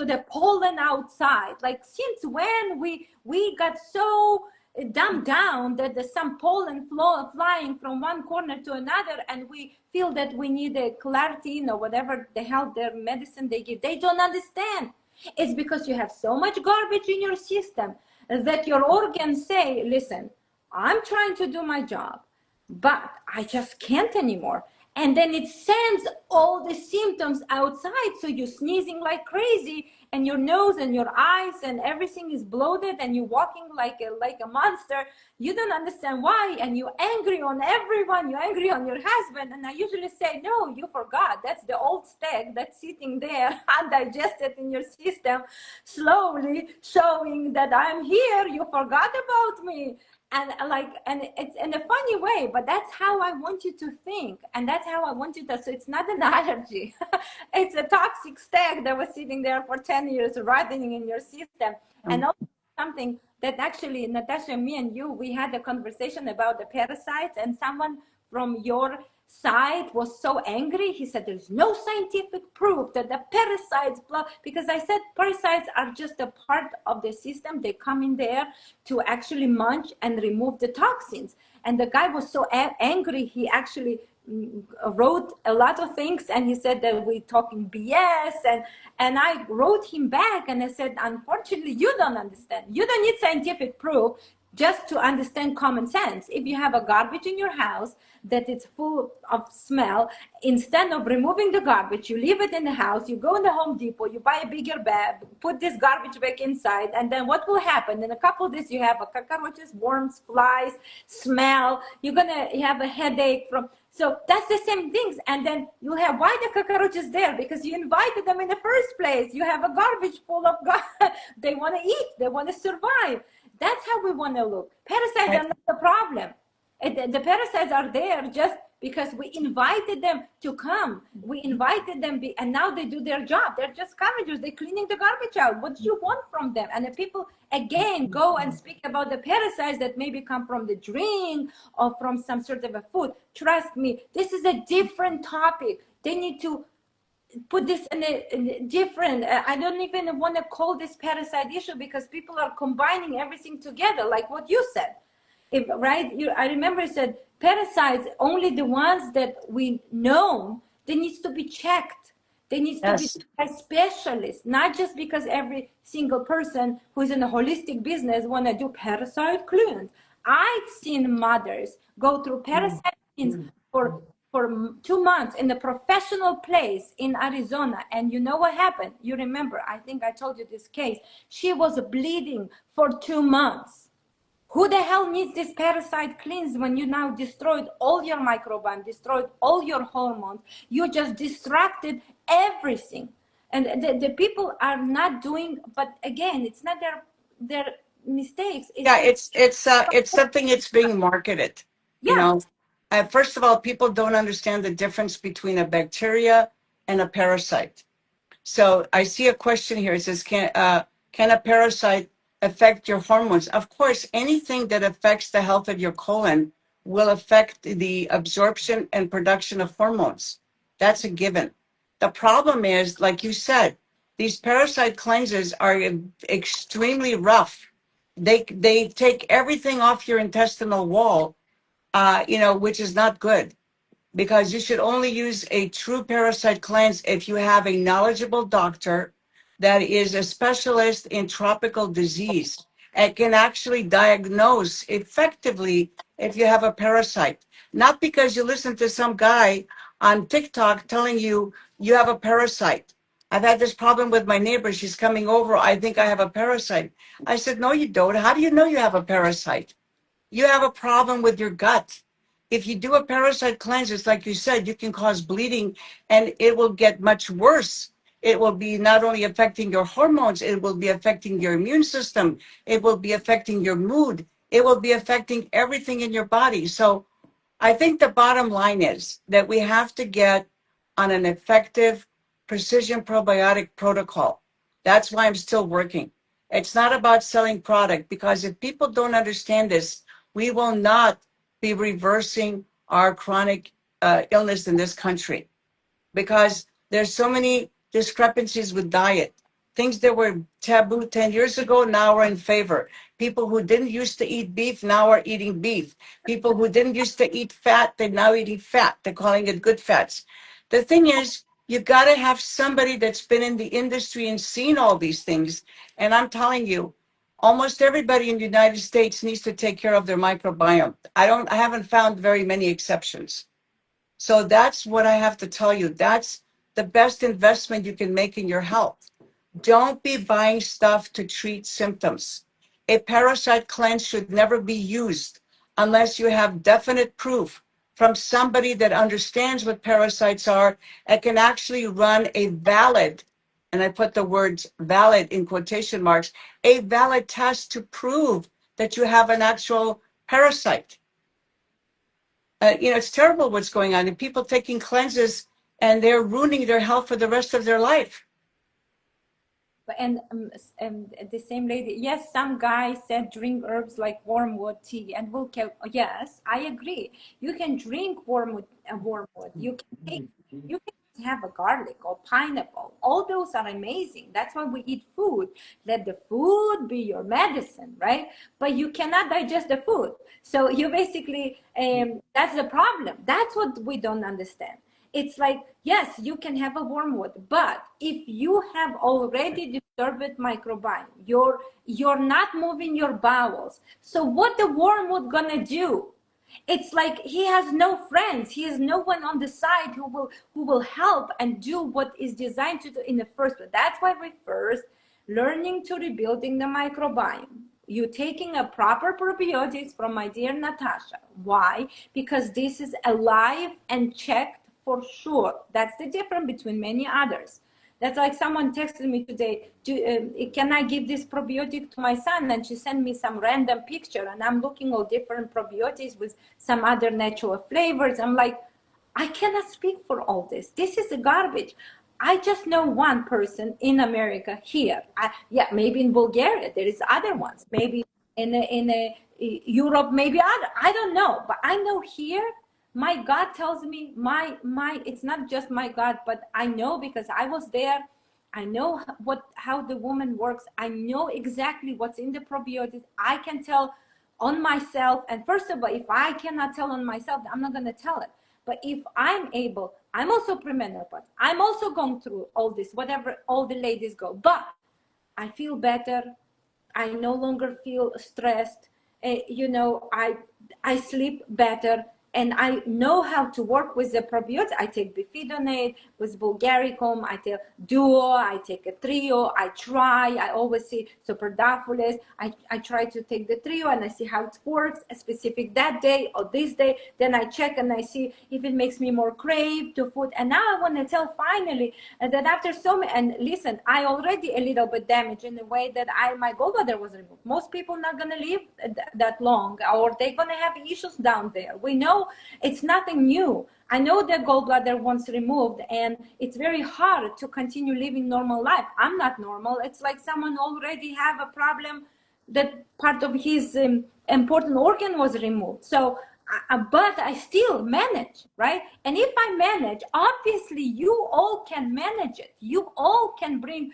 the pollen outside. Like since when we got so dumbed down that there's some pollen flying from one corner to another, and we feel that we need a Claritin or whatever the hell their medicine they give. They don't understand. It's because you have so much garbage in your system that your organs say, listen, I'm trying to do my job, but I just can't anymore. And then it sends all the symptoms outside. So you're sneezing like crazy, and your nose and your eyes and everything is bloated, and you're walking like a monster. You don't understand why, and you're angry on everyone. You're angry on your husband. And I usually say, no, you forgot. That's the old stag that's sitting there undigested in your system, slowly showing that I'm here, you forgot about me. And like, and it's in a funny way, but that's how I want you to think, and that's how I want you to. So it's not an allergy. It's a toxic stag that was sitting there for 10 years rotting in your system. And also something that actually, Natasha, me and you, we had a conversation about the parasites, and someone from your side was so angry. He said there's no scientific proof that the parasites, blah, because I said parasites are just a part of the system. They come in there to actually munch and remove the toxins. And the guy was so angry, he actually wrote a lot of things, and he said that we're talking BS, and I wrote him back and I said, unfortunately, you don't understand. You don't need scientific proof just to understand common sense. If you have a garbage in your house that it's full of smell, instead of removing the garbage, you leave it in the house, you go in the Home Depot, you buy a bigger bag, put this garbage back inside, and then what will happen? In a couple of days, you have cockroaches, worms, flies, smell. You're gonna have a headache from. So that's the same things. And then you'll have, why the cockroaches there? Because you invited them in the first place. You have a garbage full of they want to eat, they want to survive. That's how we want to look. Parasites are not the problem. The parasites are there just because we invited them to come. We invited them, and now they do their job. They're just scavengers. They're cleaning the garbage out. What do you want from them? And the people, again, go and speak about the parasites that maybe come from the drink or from some sort of a food. Trust me, this is a different topic. They need to put this in a different, I don't even want to call this parasite issue, because people are combining everything together, like what you said. Right? I remember you said parasites, only the ones that we know, they needs to be checked. They needs to be by specialists, not just because every single person who's in a holistic business want to do parasite cleanse. I've seen mothers go through parasite cleanse for 2 months in a professional place in Arizona. And you know what happened? You remember, I think I told you this case. She was bleeding for 2 months. Who the hell needs this parasite cleanse when you now destroyed all your microbiome, destroyed all your hormones? You just distracted everything. And the people are not doing, but again, it's not their mistakes. It's something that's being marketed. You Yeah. know, first of all, people don't understand the difference between a bacteria and a parasite. So I see a question here. It says, can a parasite affect your hormones? Of course, anything that affects the health of your colon will affect the absorption and production of hormones. That's a given. The problem is, like you said, these parasite cleanses are extremely rough. They take everything off your intestinal wall, which is not good, because you should only use a true parasite cleanse if you have a knowledgeable doctor that is a specialist in tropical disease and can actually diagnose effectively if you have a parasite. Not because you listen to some guy on TikTok telling you you have a parasite. I've had this problem with my neighbor. She's coming over. I think I have a parasite. I said, no, you don't. How do you know you have a parasite? You have a problem with your gut. If you do a parasite cleanse, it's like you said, you can cause bleeding, and it will get much worse. It will be not only affecting your hormones, it will be affecting your immune system. It will be affecting your mood. It will be affecting everything in your body. So I think the bottom line is that we have to get on an effective precision probiotic protocol. That's why I'm still working. It's not about selling product, because if people don't understand this, we will not be reversing our chronic illness in this country, because there's so many discrepancies with diet. Things that were taboo 10 years ago now are in favor. People who didn't used to eat beef now are eating beef. People who didn't used to eat fat, they're now eating fat. They're calling it good fats. The thing is, you got to have somebody that's been in the industry and seen all these things. And I'm telling you, almost everybody in the United States needs to take care of their microbiome. I haven't found very many exceptions. So that's what I have to tell you. That's the best investment you can make in your health. Don't be buying stuff to treat symptoms. A parasite cleanse should never be used unless you have definite proof from somebody that understands what parasites are and can actually run a valid, and I put the words valid in quotation marks, a valid test to prove that you have an actual parasite. It's terrible what's going on, and people taking cleanses and they're ruining their health for the rest of their life. And the same lady, yes, some guy said drink herbs like wormwood tea and will kill. Yes, I agree. You can drink wormwood. You can take. You can have a garlic or pineapple. All those are amazing. That's why we eat food. Let the food be your medicine, right? But you cannot digest the food. So you basically, that's the problem. That's what we don't understand. It's like, yes, you can have a wormwood, but if you have already disturbed microbiome, you're not moving your bowels. So what the wormwood gonna do? It's like he has no friends. He has no one on the side who will help and do what is designed to do in the first place. That's why we first learning to rebuilding the microbiome. You taking a proper probiotics from my dear Natasha. Why? Because this is alive and checked for sure. That's the difference between many others. That's like someone texted me today, can I give this probiotic to my son? And she sent me some random picture and I'm looking all different probiotics with some other natural flavors. I'm like, I cannot speak for all this. This is a garbage. I just know one person in America here. Yeah, maybe in Bulgaria, there is other ones. Maybe in Europe, maybe other. I don't know. But I know here, my God tells me, it's not just my God, but I know because I was there. I know how the woman works. I know exactly what's in the probiotics. I can tell on myself. And first of all, if I cannot tell on myself, I'm not going to tell it. But if I'm able, I'm also premenopause. I'm also going through all this, whatever all the ladies go. But I feel better. I no longer feel stressed. I sleep better. And I know how to work with the probiotics. I take bifidonate with bulgaricum. I take duo. I take a trio. I always see superdaphilus. I try to take the trio and I see how it works, a specific that day or this day. Then I check and I see if it makes me more crave to food. And now I want to tell finally that after so many, and listen, I already a little bit damaged in the way that my gallbladder was removed. Most people not going to live that long, or they're going to have issues down there. We know it's nothing new. I know that gallbladder once removed and it's very hard to continue living normal life. I'm not normal. It's like someone already have a problem that part of his important organ was removed. So, but I still manage, right? And if I manage, obviously you all can manage it. You all can bring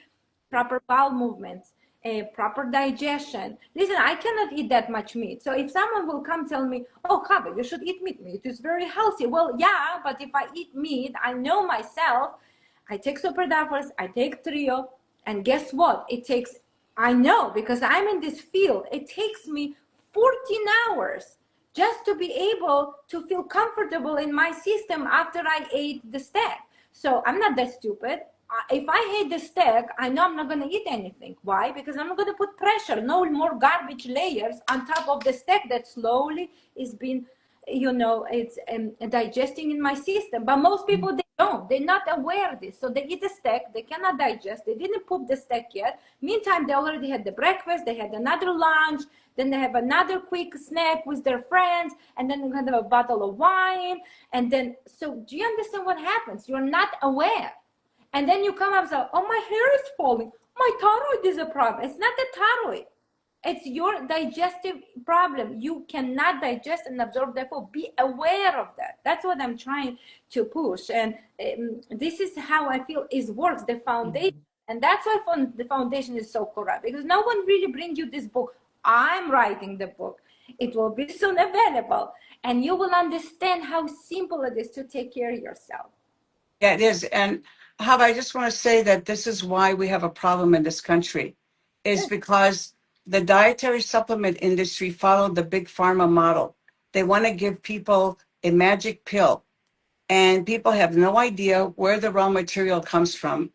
proper bowel movements, a proper digestion. Listen, I cannot eat that much meat. So if someone will come tell me, oh, Kava, you should eat meat. Meat is very healthy. Well, yeah, but if I eat meat, I know myself. I take superdaphilus, I take trio, and guess what? I know because I'm in this field, it takes me 14 hours just to be able to feel comfortable in my system after I ate the steak. So I'm not that stupid. If I hate the steak, I know I'm not going to eat anything. Why? Because I'm not going to put pressure, no more garbage layers on top of the steak that slowly is being, it's digesting in my system. But most people, they don't. They're not aware of this. So they eat the steak. They cannot digest. They didn't poop the steak yet. Meantime, they already had the breakfast. They had another lunch. Then they have another quick snack with their friends. And then they have a bottle of wine. And then, so do you understand what happens? You're not aware. And then you come up and say, oh, my hair is falling. My thyroid is a problem. It's not the thyroid. It's your digestive problem. You cannot digest and absorb the food. Be aware of that. That's what I'm trying to push. And this is how I feel it works, the foundation. And that's why the foundation is so corrupt. Because no one really brings you this book. I'm writing the book. It will be soon available. And you will understand how simple it is to take care of yourself. Yeah, it is. And Hava, I just want to say that this is why we have a problem in this country, is because the dietary supplement industry followed the big pharma model. They want to give people a magic pill, and people have no idea where the raw material comes from,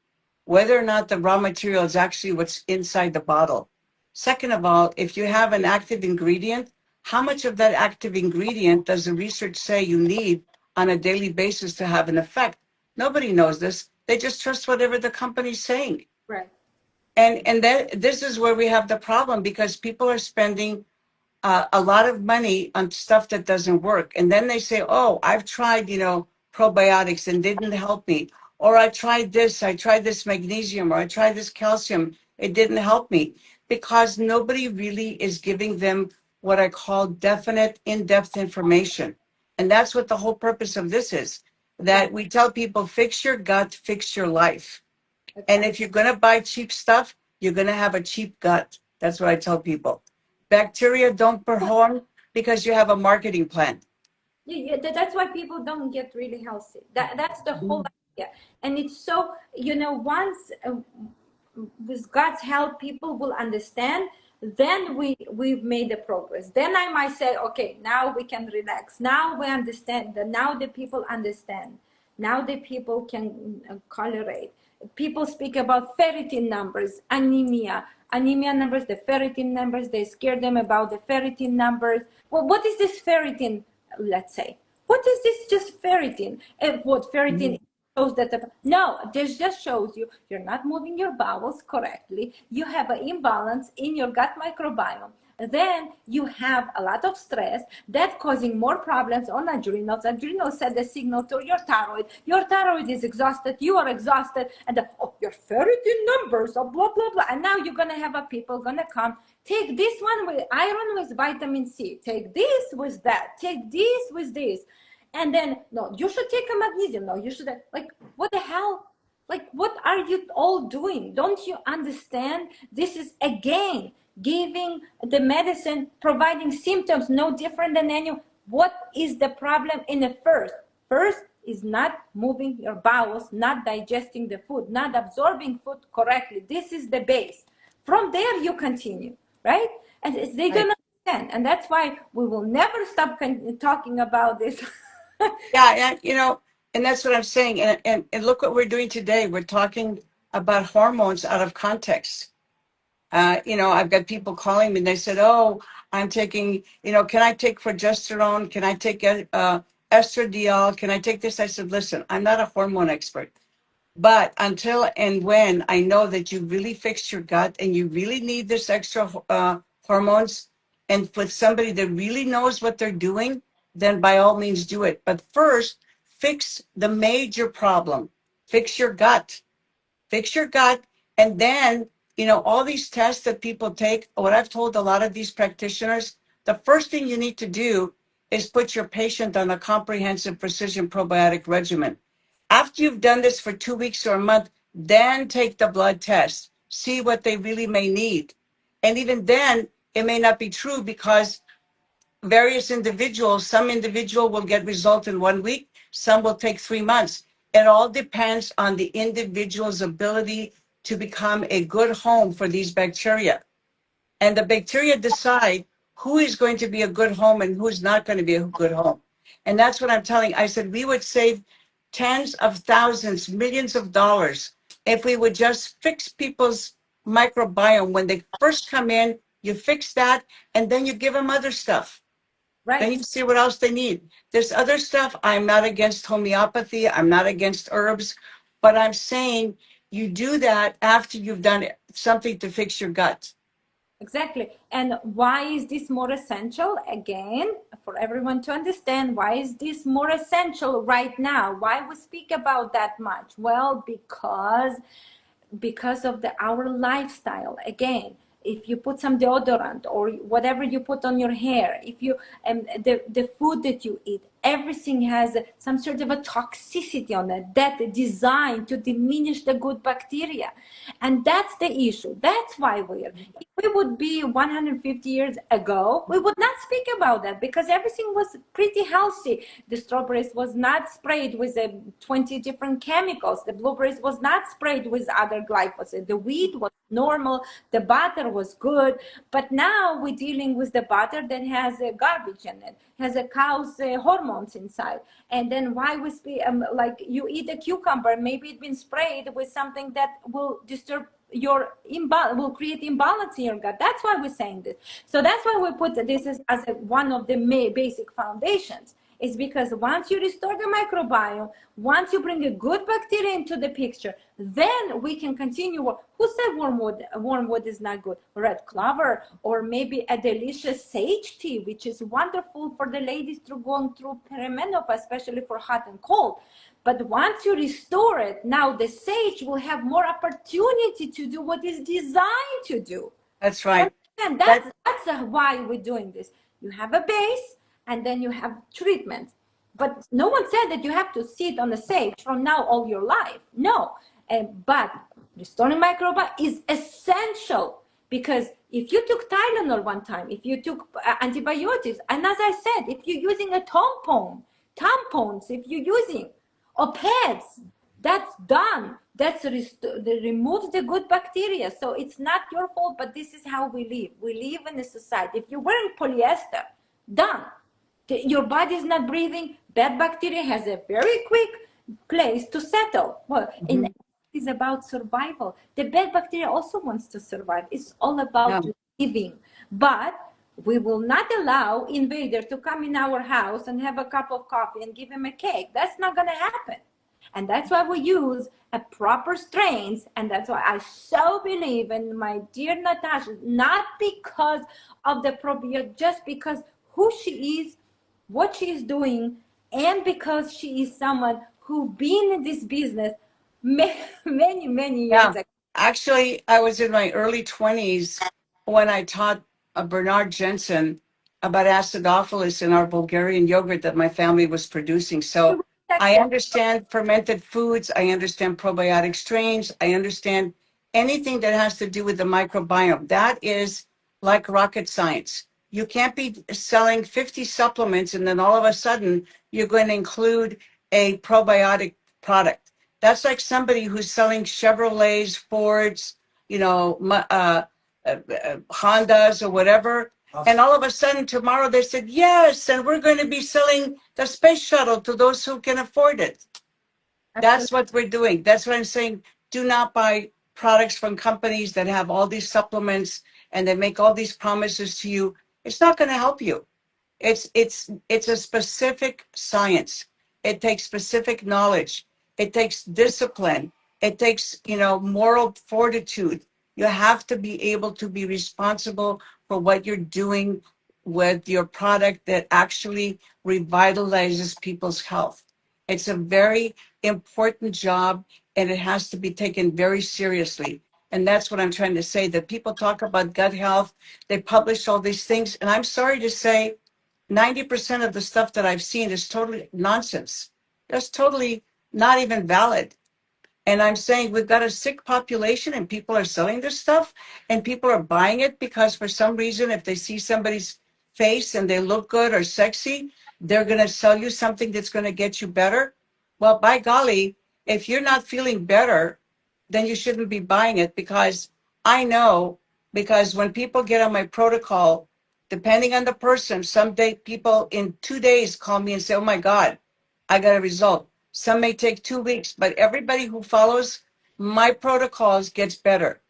whether or not the raw material is actually what's inside the bottle. Second of all, if you have an active ingredient, how much of that active ingredient does the research say you need on a daily basis to have an effect? Nobody knows this. They just trust whatever the company's saying. Right. And that this is where we have the problem, because people are spending a lot of money on stuff that doesn't work. And then they say, oh, I've tried, probiotics and didn't help me. Or I tried this magnesium, or I tried this calcium. It didn't help me, because nobody really is giving them what I call definite, in-depth information. And that's what the whole purpose of this is, that we tell people, fix your gut, fix your life. And if you're going to buy cheap stuff, you're going to have a cheap gut. That's what I tell people. Bacteria don't perform because you have a marketing plan. That's why people don't get really healthy. That's the whole idea. And it's so, once with God's help, people will understand. Then we've made the progress. Then I might say, okay, now we can relax. Now we understand that. Now the people understand. Now the people can tolerate. People speak about ferritin numbers, anemia numbers, the ferritin numbers. They scare them about the ferritin numbers. Well, what is this ferritin? Let's say, what is this? Just ferritin? What ferritin shows that no, this just shows you're not moving your bowels correctly. You have an imbalance in your gut microbiome. Then you have a lot of stress that causing more problems on adrenals. Adrenals send a signal to your thyroid. Your thyroid is exhausted. You are exhausted, and your ferritin numbers are blah blah blah. And now you're gonna have people gonna come. Take this one with iron with vitamin C. Take this with that. Take this with this. And then, no, you should take a magnesium. No, you should, what the hell? Like, what are you all doing? Don't you understand? This is, again, giving the medicine, providing symptoms no different than any. What is the problem in the first? First is not moving your bowels, not digesting the food, not absorbing food correctly. This is the base. From there, you continue, right? And they don't understand. And that's why we will never stop talking about this. Yeah, and that's what I'm saying. And look what we're doing today. We're talking about hormones out of context. I've got people calling me and they said, oh, I'm taking, can I take progesterone? Can I take estradiol? Can I take this? I said, listen, I'm not a hormone expert. But until and when I know that you really fixed your gut and you really need this extra hormones, and with somebody that really knows what they're doing, then by all means do it. But first, fix the major problem. Fix your gut. Fix your gut. And then, all these tests that people take, what I've told a lot of these practitioners, the first thing you need to do is put your patient on a comprehensive precision probiotic regimen. After you've done this for 2 weeks or a month, then take the blood test, see what they really may need. And even then, it may not be true, because some individual will get results in 1 week, some will take 3 months. It all depends on the individual's ability to become a good home for these bacteria. And the bacteria decide who is going to be a good home and who's not going to be a good home. And that's what I'm telling. I said we would save tens of thousands, millions of dollars if we would just fix people's microbiome when they first come in. You fix that, and then you give them other stuff. Right. Then you see what else they need. There's other stuff. I'm not against homeopathy. I'm not against herbs, but I'm saying you do that after you've done something to fix your gut. Exactly. And why is this more essential? Again, for everyone to understand, why is this more essential right now? Why we speak about that much? Well, because of our lifestyle. Again, if you put some deodorant or whatever you put on your hair, if you the food that you eat, everything has some sort of a toxicity on it that is designed to diminish the good bacteria. And that's the issue. That's why if we would be 150 years ago, we would not speak about that, because everything was pretty healthy. The strawberries was not sprayed with 20 different chemicals. The blueberries was not sprayed with other glyphosate. The wheat was normal. The butter was good. But now we're dealing with the butter that has garbage in it, has a cow's hormones inside. And then why like you eat a cucumber, maybe it's been sprayed with something that will disturb will create imbalance in your gut. That's why we're saying this. So that's why we put this as one of the basic foundations. Is because once you restore the microbiome, once you bring a good bacteria into the picture, then we can continue. Who said wormwood? Wormwood is not good. Red clover, or maybe a delicious sage tea, which is wonderful for the ladies going through perimenopause, especially for hot and cold. But once you restore it, now the sage will have more opportunity to do what is designed to do. That's right. And that's why we're doing this. You have a base, and then you have treatment. But no one said that you have to sit on the sage from now all your life. No. But restoring microbiome is essential, because if you took Tylenol one time, if you took antibiotics, and as I said, if you're using a tampons, if you're using, or pads, that's done. That's removes the good bacteria. So it's not your fault, but this is how we live. We live in a society. If you're wearing polyester, done. Your body is not breathing. Bad bacteria has a very quick place to settle. Well, it's about survival. The bad bacteria also wants to survive. It's all about living. But we will not allow invader to come in our house and have a cup of coffee and give him a cake. That's not going to happen. And that's why we use a proper strains. And that's why I so believe in my dear Natasha, not because of the probiotic, just because who she is, what she is doing, and because she is someone who been in this business many years ago. Actually, I was in my early 20s when I taught Bernard Jensen about acidophilus in our Bulgarian yogurt that my family was producing. So I understand fermented foods. I understand probiotic strains. I understand anything that has to do with the microbiome. That is like rocket science. You can't be selling 50 supplements and then all of a sudden you're going to include a probiotic product. That's like somebody who's selling Chevrolets, Fords, Hondas or whatever. And all of a sudden tomorrow they said, yes, and we're going to be selling the space shuttle to those who can afford it. That's what we're doing. That's what I'm saying. Do not buy products from companies that have all these supplements and they make all these promises to you. It's not going to help you. It's a specific science. It takes specific knowledge. It takes discipline. It takes, moral fortitude. You have to be able to be responsible for what you're doing with your product that actually revitalizes people's health. It's a very important job, and it has to be taken very seriously. And that's what I'm trying to say, that people talk about gut health. They publish all these things. And I'm sorry to say, 90% of the stuff that I've seen is totally nonsense. That's totally not even valid. And I'm saying we've got a sick population and people are selling this stuff and people are buying it because for some reason, if they see somebody's face and they look good or sexy, they're going to sell you something that's going to get you better. Well, by golly, if you're not feeling better, then you shouldn't be buying it, because I know, because when people get on my protocol, depending on the person, some people in 2 days call me and say, oh my God, I got a result. Some may take 2 weeks, but everybody who follows my protocols gets better.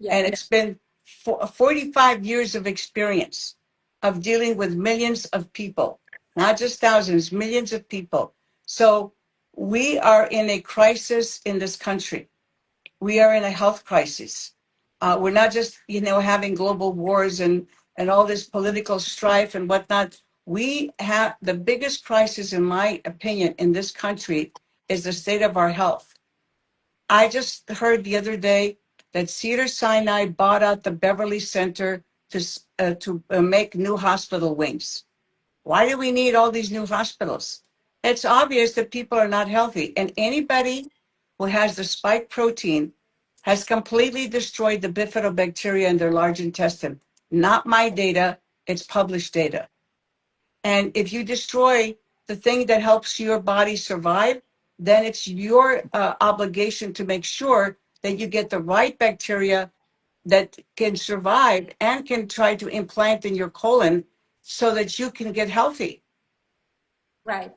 And it's been 45 years of experience of dealing with millions of people, not just thousands, millions of people. So we are in a crisis in this country. We are in a health crisis. We're not just, having global wars and all this political strife and whatnot. We have the biggest crisis, in my opinion, in this country is the state of our health. I just heard the other day that Cedars-Sinai bought out the Beverly Center to make new hospital wings. Why do we need all these new hospitals? It's obvious that people are not healthy. And anybody who has the spike protein has completely destroyed the bifidobacteria in their large intestine. Not my data, it's published data. And if you destroy the thing that helps your body survive, then it's your obligation to make sure that you get the right bacteria that can survive and can try to implant in your colon so that you can get healthy. Right.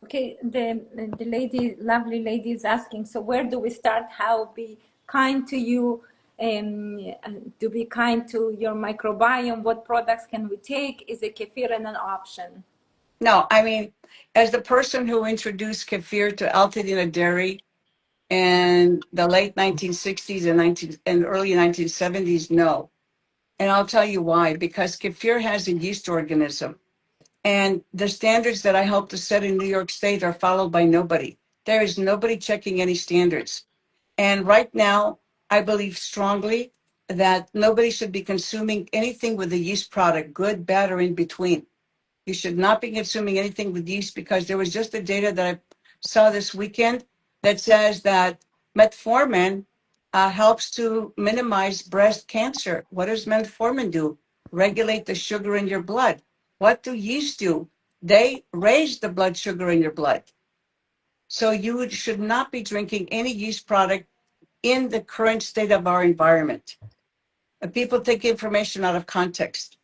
Okay, the lady, lovely lady, is asking. So where do we start? How be kind to you? To be kind to your microbiome. What products can we take? Is a kefir an option? No, I mean, as the person who introduced kefir to Altadena Dairy in the late 1960s and early 1970s, no. And I'll tell you why. Because kefir has a yeast organism, and the standards that I helped to set in New York State are followed by nobody. There is nobody checking any standards. And right now, I believe strongly that nobody should be consuming anything with a yeast product, good, bad, or in between. You should not be consuming anything with yeast, because there was just the data that I saw this weekend that says that metformin helps to minimize breast cancer. What does metformin do? Regulate the sugar in your blood. What do yeast do? They raise the blood sugar in your blood. So you should not be drinking any yeast product in the current state of our environment. People take information out of context.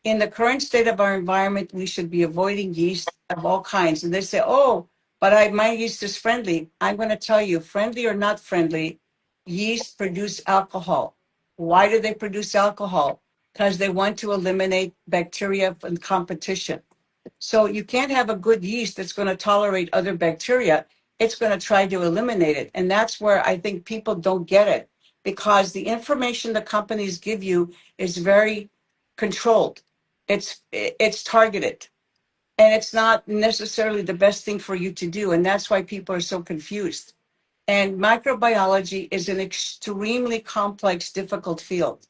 In the current state of our environment, we should be avoiding yeast of all kinds. And they say, oh, but my yeast is friendly. I'm going to tell you, friendly or not friendly, yeast produce alcohol. Why do they produce alcohol? Because they want to eliminate bacteria and competition. So you can't have a good yeast that's going to tolerate other bacteria. It's going to try to eliminate it. And that's where I think people don't get it, because the information the companies give you is very controlled. It's targeted, and it's not necessarily the best thing for you to do. And that's why people are so confused. And microbiology is an extremely complex, difficult field.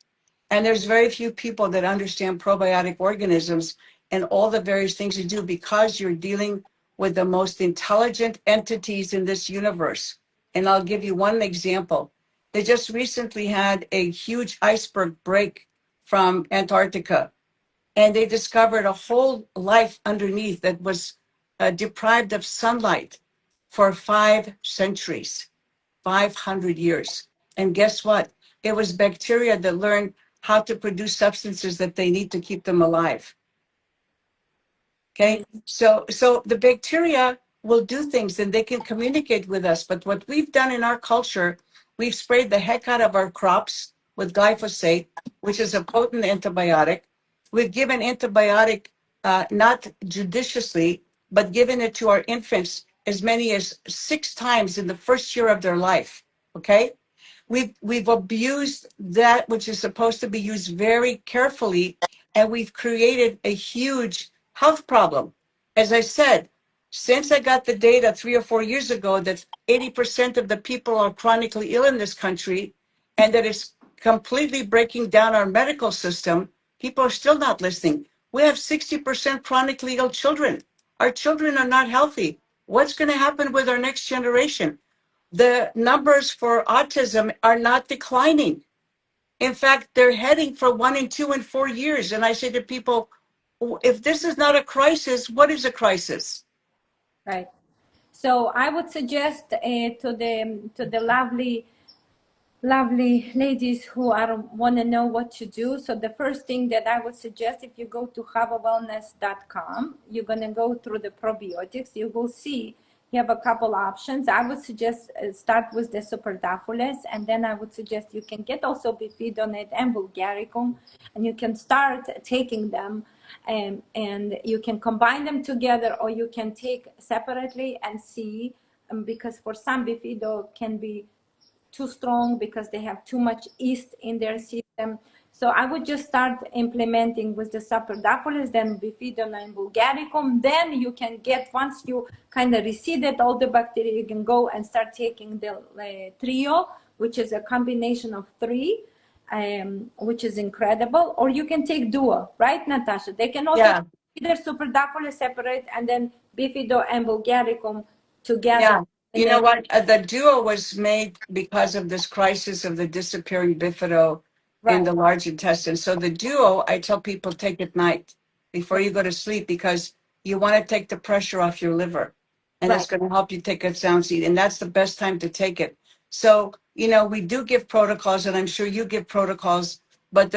And there's very few people that understand probiotic organisms and all the various things you do, because you're dealing with the most intelligent entities in this universe. And I'll give you one example. They just recently had a huge iceberg break from Antarctica, and they discovered a whole life underneath that was deprived of sunlight for 5 centuries. 500 years. And guess what? It was bacteria that learned how to produce substances that they need to keep them alive. Okay. So the bacteria will do things and they can communicate with us. But what we've done in our culture, we've sprayed the heck out of our crops with glyphosate, which is a potent antibiotic. We've given antibiotic not judiciously, but given it to our infants as many as 6 times in the first year of their life. Okay. We've abused that which is supposed to be used very carefully, and we've created a huge health problem. As I said, since I got the data 3 or 4 years ago that 80% of the people are chronically ill in this country, and that it's completely breaking down our medical system, people are still not listening. We have 60% chronically ill children. Our children are not healthy. What's going to happen with our next generation? The numbers for autism are not declining. In fact, they're heading for 1 and 2 and 4 years. And I say to people, if this is not a crisis, what is a crisis? Right. So I would suggest to the lovely ladies who are want to know what to do. So the first thing that I would suggest, if you go to havawellness.com, you're going to go through the probiotics. You will see you have a couple options. I would suggest start with the superdaphulus, and then I would suggest you can get also bifidonate and bulgaricum, and you can start taking them, and you can combine them together, or you can take separately and see, because for some bifido can be too strong because they have too much yeast in their system. So I would just start implementing with the Saprodapolis, then Bifidon and Bulgaricum. Then you can get, once you kind of reseeded all the bacteria, you can go and start taking the trio, which is a combination of three, which is incredible. Or you can take duo, right, Natasha? They can also Yeah, either Superdapolis separate and then Bifido and Bulgaricum together. yeah. And You know then, what? The duo was made because of this crisis of the disappearing bifido in right, the large intestine. So the duo, I tell people, take at night before you go to sleep, because you want to take the pressure off your liver, and it's right. going to help you take a sound sleep. And that's the best time to take it. So, we do give protocols, and I'm sure you give protocols, but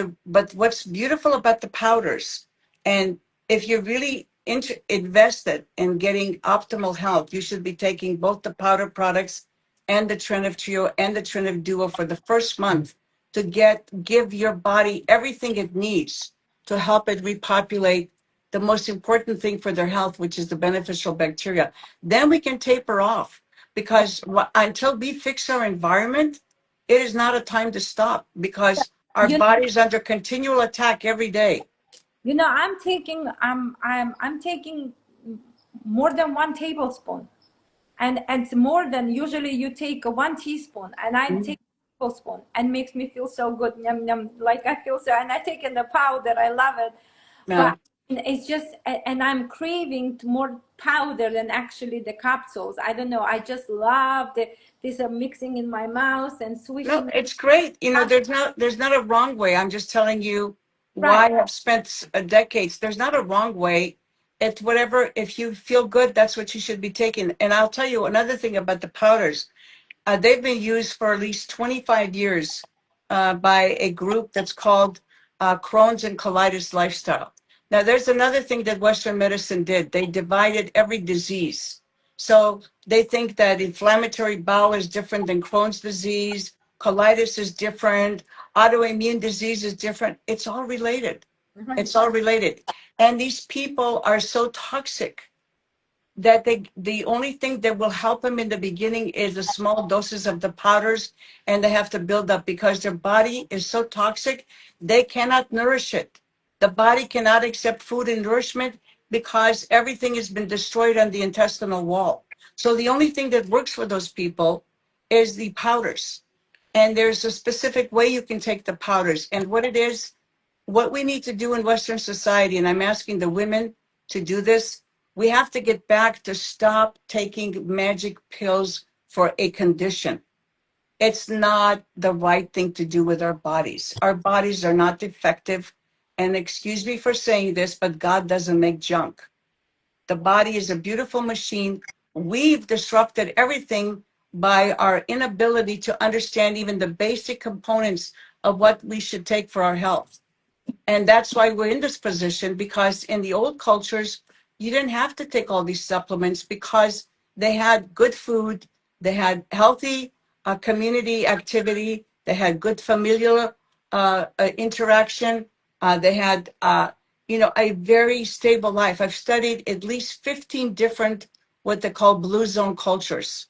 what's beautiful about the powders, and if you're really invested in getting optimal health, you should be taking both the powder products and the Trenev Trio and the Trenev Duo for the first month to give your body everything it needs to help it repopulate the most important thing for their health, which is the beneficial bacteria. Then we can taper off because until we fix our environment, it is not a time to stop because our You body is under continual attack every day. I'm taking more than 1 tablespoon, and it's more than usually you take 1 teaspoon, and I Mhm. take a tablespoon, and makes me feel so good. Yum, yum, like I feel so, and I take in the powder. I love it, but Yeah. it's just, and I'm craving more powder than actually the capsules. I don't know. I just love this mixing in my mouth and No, swishing. it's great. Up. There's not a wrong way. I'm just telling you why Right. I've spent decades. There's not a wrong way. It's whatever. If you feel good, that's what you should be taking. And I'll tell you another thing about the powders. They've been used for at least 25 years by a group that's called Crohn's and Colitis Lifestyle. Now, there's another thing that Western medicine did. They divided every disease. So they think that inflammatory bowel is different than Crohn's disease, colitis is different, autoimmune disease is different. It's all related. Right. It's all related. And these people are so toxic that the only thing that will help them in the beginning is the small doses of the powders, and they have to build up because their body is so toxic they cannot nourish it. The body cannot accept food and nourishment because everything has been destroyed on the intestinal wall. So the only thing that works for those people is the powders, and there's a specific way you can take the powders. And what we need to do in Western society, and I'm asking the women to do this, we have to get back to stop taking magic pills for a condition. It's not the right thing to do with our bodies. Our bodies are not defective. And excuse me for saying this, but God doesn't make junk. The body is a beautiful machine. We've disrupted everything by our inability to understand even the basic components of what we should take for our health. And that's why we're in this position, because in the old cultures, you didn't have to take all these supplements because they had good food, they had healthy community activity, they had good familial interaction, they had, a very stable life. I've studied at least 15 different, what they call blue zone cultures.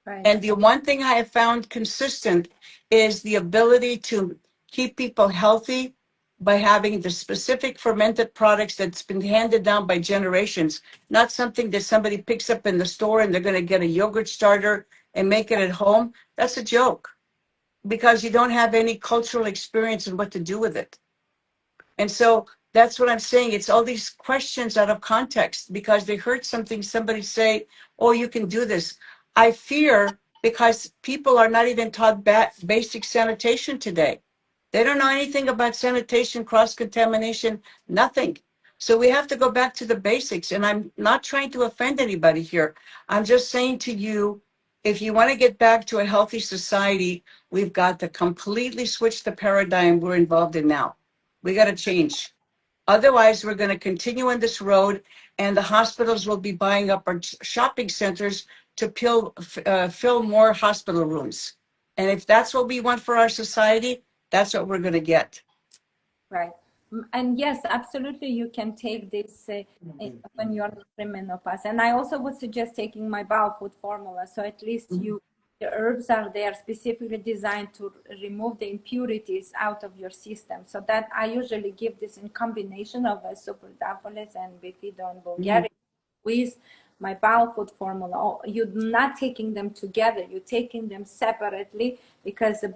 Right. And the one thing I have found consistent is the ability to keep people healthy by having the specific fermented products that's been handed down by generations, not something that somebody picks up in the store and they're going to get a yogurt starter and make it at home. That's a joke because you don't have any cultural experience in what to do with it. And so that's what I'm saying. It's all these questions out of context because they heard somebody say, oh, you can do this. I fear because people are not even taught basic sanitation today. They don't know anything about sanitation, cross contamination, nothing. So we have to go back to the basics. And I'm not trying to offend anybody here. I'm just saying to you, if you want to get back to a healthy society, we've got to completely switch the paradigm we're involved in now. We got to change. Otherwise, we're going to continue on this road, and the hospitals will be buying up our shopping centers to fill more hospital rooms. And if that's what we want for our society, that's what we're going to get. Right. And yes, absolutely, you can take this when you're in menopause. And I also would suggest taking my bowel food formula. So at least Mhm. the herbs are there specifically designed to remove the impurities out of your system. So that I usually give this in combination of a superdafolis and bifido and Mhm. Bulgaria with my bowel food formula. Oh, you're not taking them together, you're taking them separately because the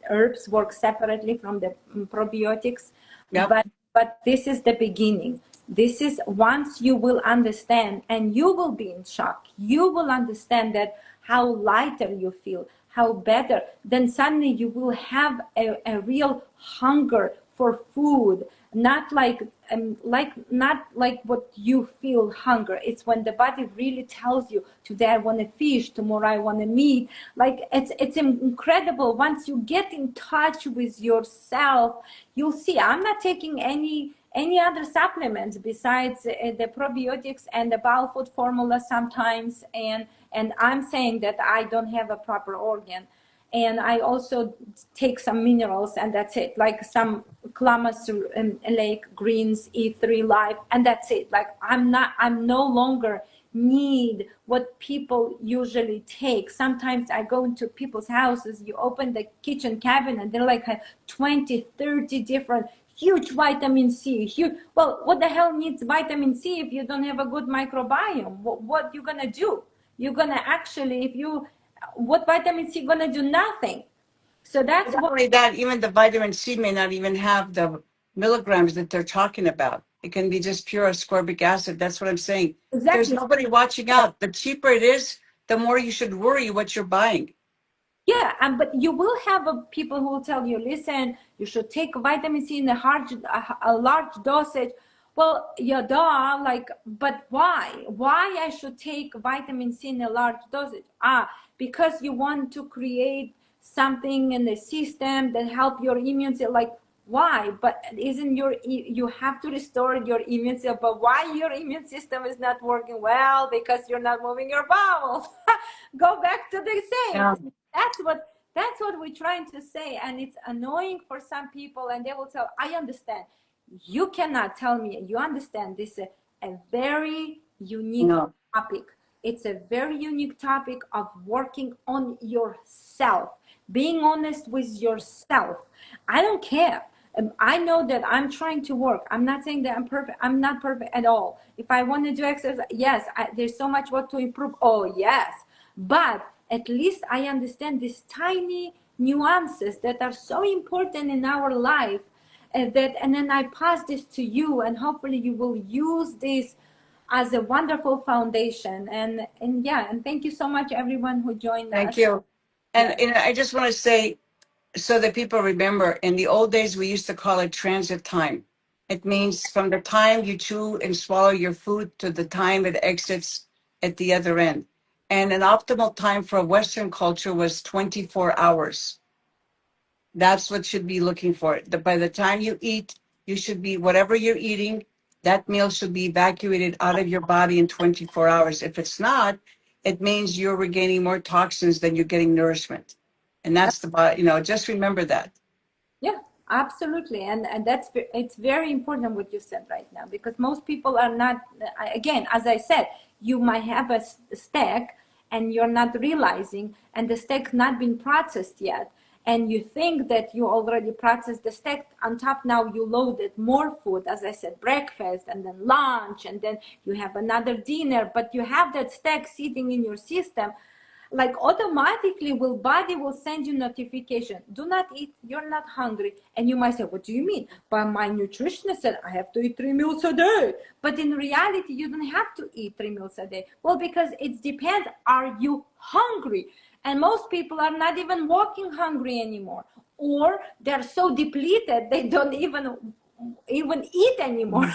herbs work separately from the probiotics. Yep. But this is the beginning. This is once you will understand, and you will be in shock. You will understand that how lighter you feel, how better. Then suddenly you will have a real hunger for food, not not like what you feel hunger. It's when the body really tells you, today I want to fish, tomorrow I want to meat. Like it's incredible. Once you get in touch with yourself, you'll see I'm not taking any other supplements besides the probiotics and the bowel food formula sometimes. And I'm saying that I don't have a proper organ. And I also take some minerals, and that's it. Like some Clamas Lake greens, E3 Live, and that's it. Like I'm no longer need what people usually take. Sometimes I go into people's houses, you open the kitchen cabinet, they're like 20, 30 different huge vitamin C. Huge. Well, what the hell needs vitamin C if you don't have a good microbiome? What you gonna do? You're gonna actually, if you, what vitamin C gonna do? Nothing. So that's Not what. only that, even the vitamin C may not even have the milligrams that they're talking about. It can be just pure ascorbic acid. That's what I'm saying. There's Exactly. nobody watching out. The cheaper it is, the more you should worry what you're buying. Yeah, but you will have people who will tell you, listen, you should take vitamin C in a large dosage. Well, yeah, duh, like, but why? Why I should take vitamin C in a large dosage? Because you want to create something in the system that help your immune system. Like, why? But isn't you have to restore your immune system? But why your immune system is not working well? Because you're not moving your bowels. Go back to the same. Yeah. That's what we're trying to say, and it's annoying for some people, and they will tell, I understand. You cannot tell me you understand. This is a very unique No. topic. It's a very unique topic of working on yourself, being honest with yourself. I don't care. I know that I'm trying to work. I'm not saying that I'm perfect. I'm not perfect at all. If I want to do exercise, yes, there's so much work to improve. Oh, yes. But at least I understand these tiny nuances that are so important in our life. And then I pass this to you, and hopefully you will use this as a wonderful foundation. And yeah, and thank you so much, everyone who joined Thank us. you. Yeah. And I just want to say, so that people remember, in the old days, we used to call it transit time. It means from the time you chew and swallow your food to the time it exits at the other end. And an optimal time for Western culture was 24 hours. That's what should be looking for. By the time you eat, you should be, whatever you're eating, that meal should be evacuated out of your body in 24 hours. If it's not, it means you're regaining more toxins than you're getting nourishment. And that's just remember that. Yeah, absolutely. And it's very important what you said right now, because most people are not, again, as I said, you might have a steak and you're not realizing, and the steak not been processed yet. And you think that you already processed the steak. On top, now you loaded more food, as I said, breakfast and then lunch, and then you have another dinner, but you have that steak sitting in your system. Like automatically body will send you notification, do not eat, you're not hungry. And you might say, what do you mean? But my nutritionist said I have to eat 3 meals a day. But in reality, you don't have to eat 3 meals a day. Well, because it depends, are you hungry? And most people are not even walking hungry anymore, or they're so depleted they don't even eat anymore.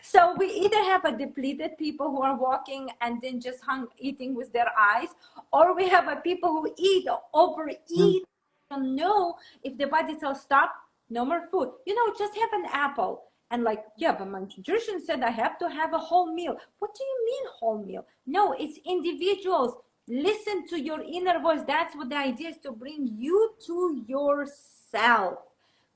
So we either have a depleted people who are walking and then just eating with their eyes, or we have a people who eat or overeat. Don't know if the body tells stop, no more food. Just have an apple. And like, yeah, but my nutrition said I have to have a whole meal. What do you mean whole meal? No, it's individuals. Listen to your inner voice. That's what the idea is, to bring you to yourself.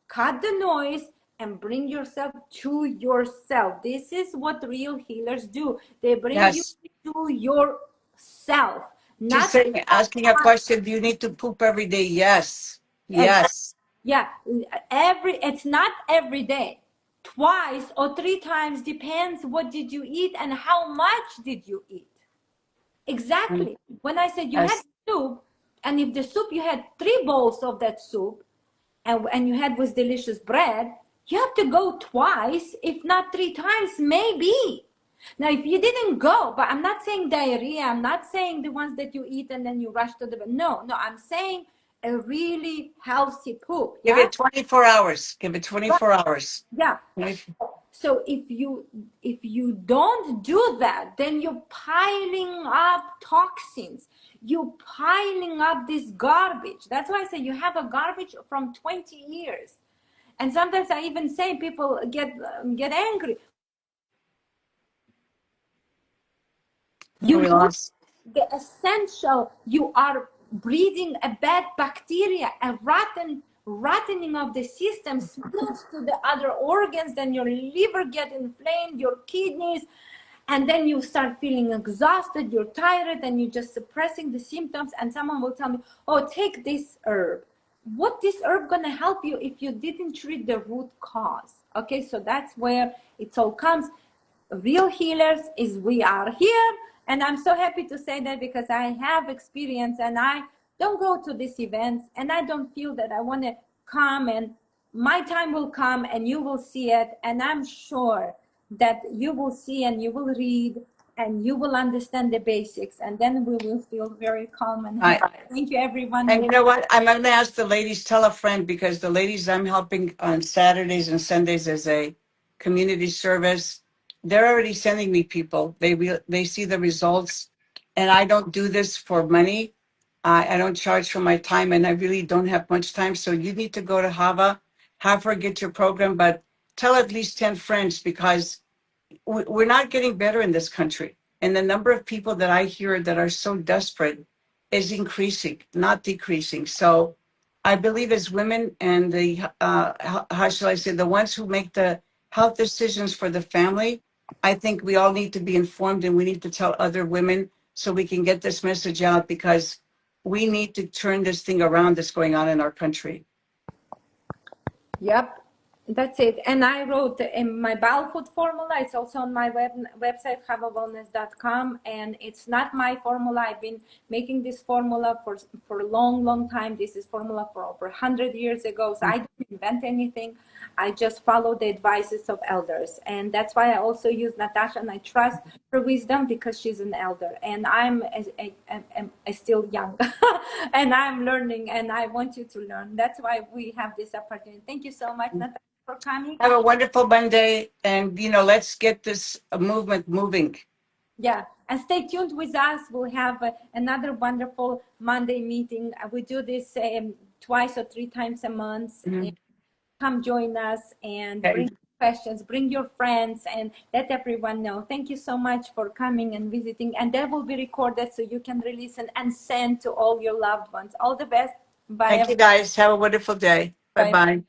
Cut the noise and bring yourself to yourself. This is what real healers do. They bring you Yes. to yourself. Just Not saying, asking a question, do you need to poop every day? Yes. exactly. Yes. Yeah, it's not every day. Twice or 3 times, depends what did you eat and how much did you eat. Mm. Exactly. When I said you had Yes. soup, and if the soup, you had 3 bowls of that soup, and you had with delicious bread, you have to go twice, if not 3 times, maybe. Now, if you didn't go, but I'm not saying diarrhea, I'm not saying the ones that you eat and then you rush to the bed. No, I'm saying a really healthy poop. Give Yeah. it 24 hours. Give it But 24 hours. yeah. So if you don't do that, then you're piling up toxins. You're piling up this garbage. That's why I say you have a garbage from 20 years. And sometimes I even say people get angry. You We lose lost. the essential. You are breathing a bad bacteria, a rottening of the system spills to the other organs, then your liver get inflamed, your kidneys, and then you start feeling exhausted, you're tired, and you're just suppressing the symptoms. And someone will tell me, oh, take this herb. What this herb gonna help you if you didn't treat the root cause? Okay, so that's where it all comes. Real healers is we are here, and I'm so happy to say that because I have experience, and I don't go to these events, and I don't feel that I want to come, and my time will come and you will see it, and I'm sure that you will see and you will read and you will understand the basics, and then we will feel very calm and happy. Thank you, everyone. And you know what? I'm going to ask the ladies, tell a friend, because the ladies I'm helping on Saturdays and Sundays as a community service, they're already sending me people. They see the results, and I don't do this for money. I don't charge for my time, and I really don't have much time. So you need to go to Hava, have her get your program, but tell at least 10 friends, because we're not getting better in this country. And the number of people that I hear that are so desperate is increasing, not decreasing. So I believe as women and the, how shall I say, the ones who make the health decisions for the family, I think we all need to be informed, and we need to tell other women so we can get this message out, because we need to turn this thing around that's going on in our country. Yep, that's it. And I wrote in my bowel food formula. It's also on my website, havawellness.com. And it's not my formula. I've been making this formula for a long time. This is formula for over 100 years ago. So I didn't invent anything. I just follow the advices of elders. And that's why I also use Natasha, and I trust her wisdom because she's an elder. And I'm still young and I'm learning, and I want you to learn. That's why we have this opportunity. Thank you so much, Natasha, for coming. Have a wonderful Monday, and let's get this movement moving. Yeah, and stay tuned with us. We'll have another wonderful Monday meeting. We do this twice or three times a month. Mm-hmm. Come join us and bring questions, bring your friends, and let everyone know. Thank you so much for coming and visiting. And that will be recorded so you can release and send to all your loved ones. All the best. Bye. Thank you, guys. Have a wonderful day. Bye-bye.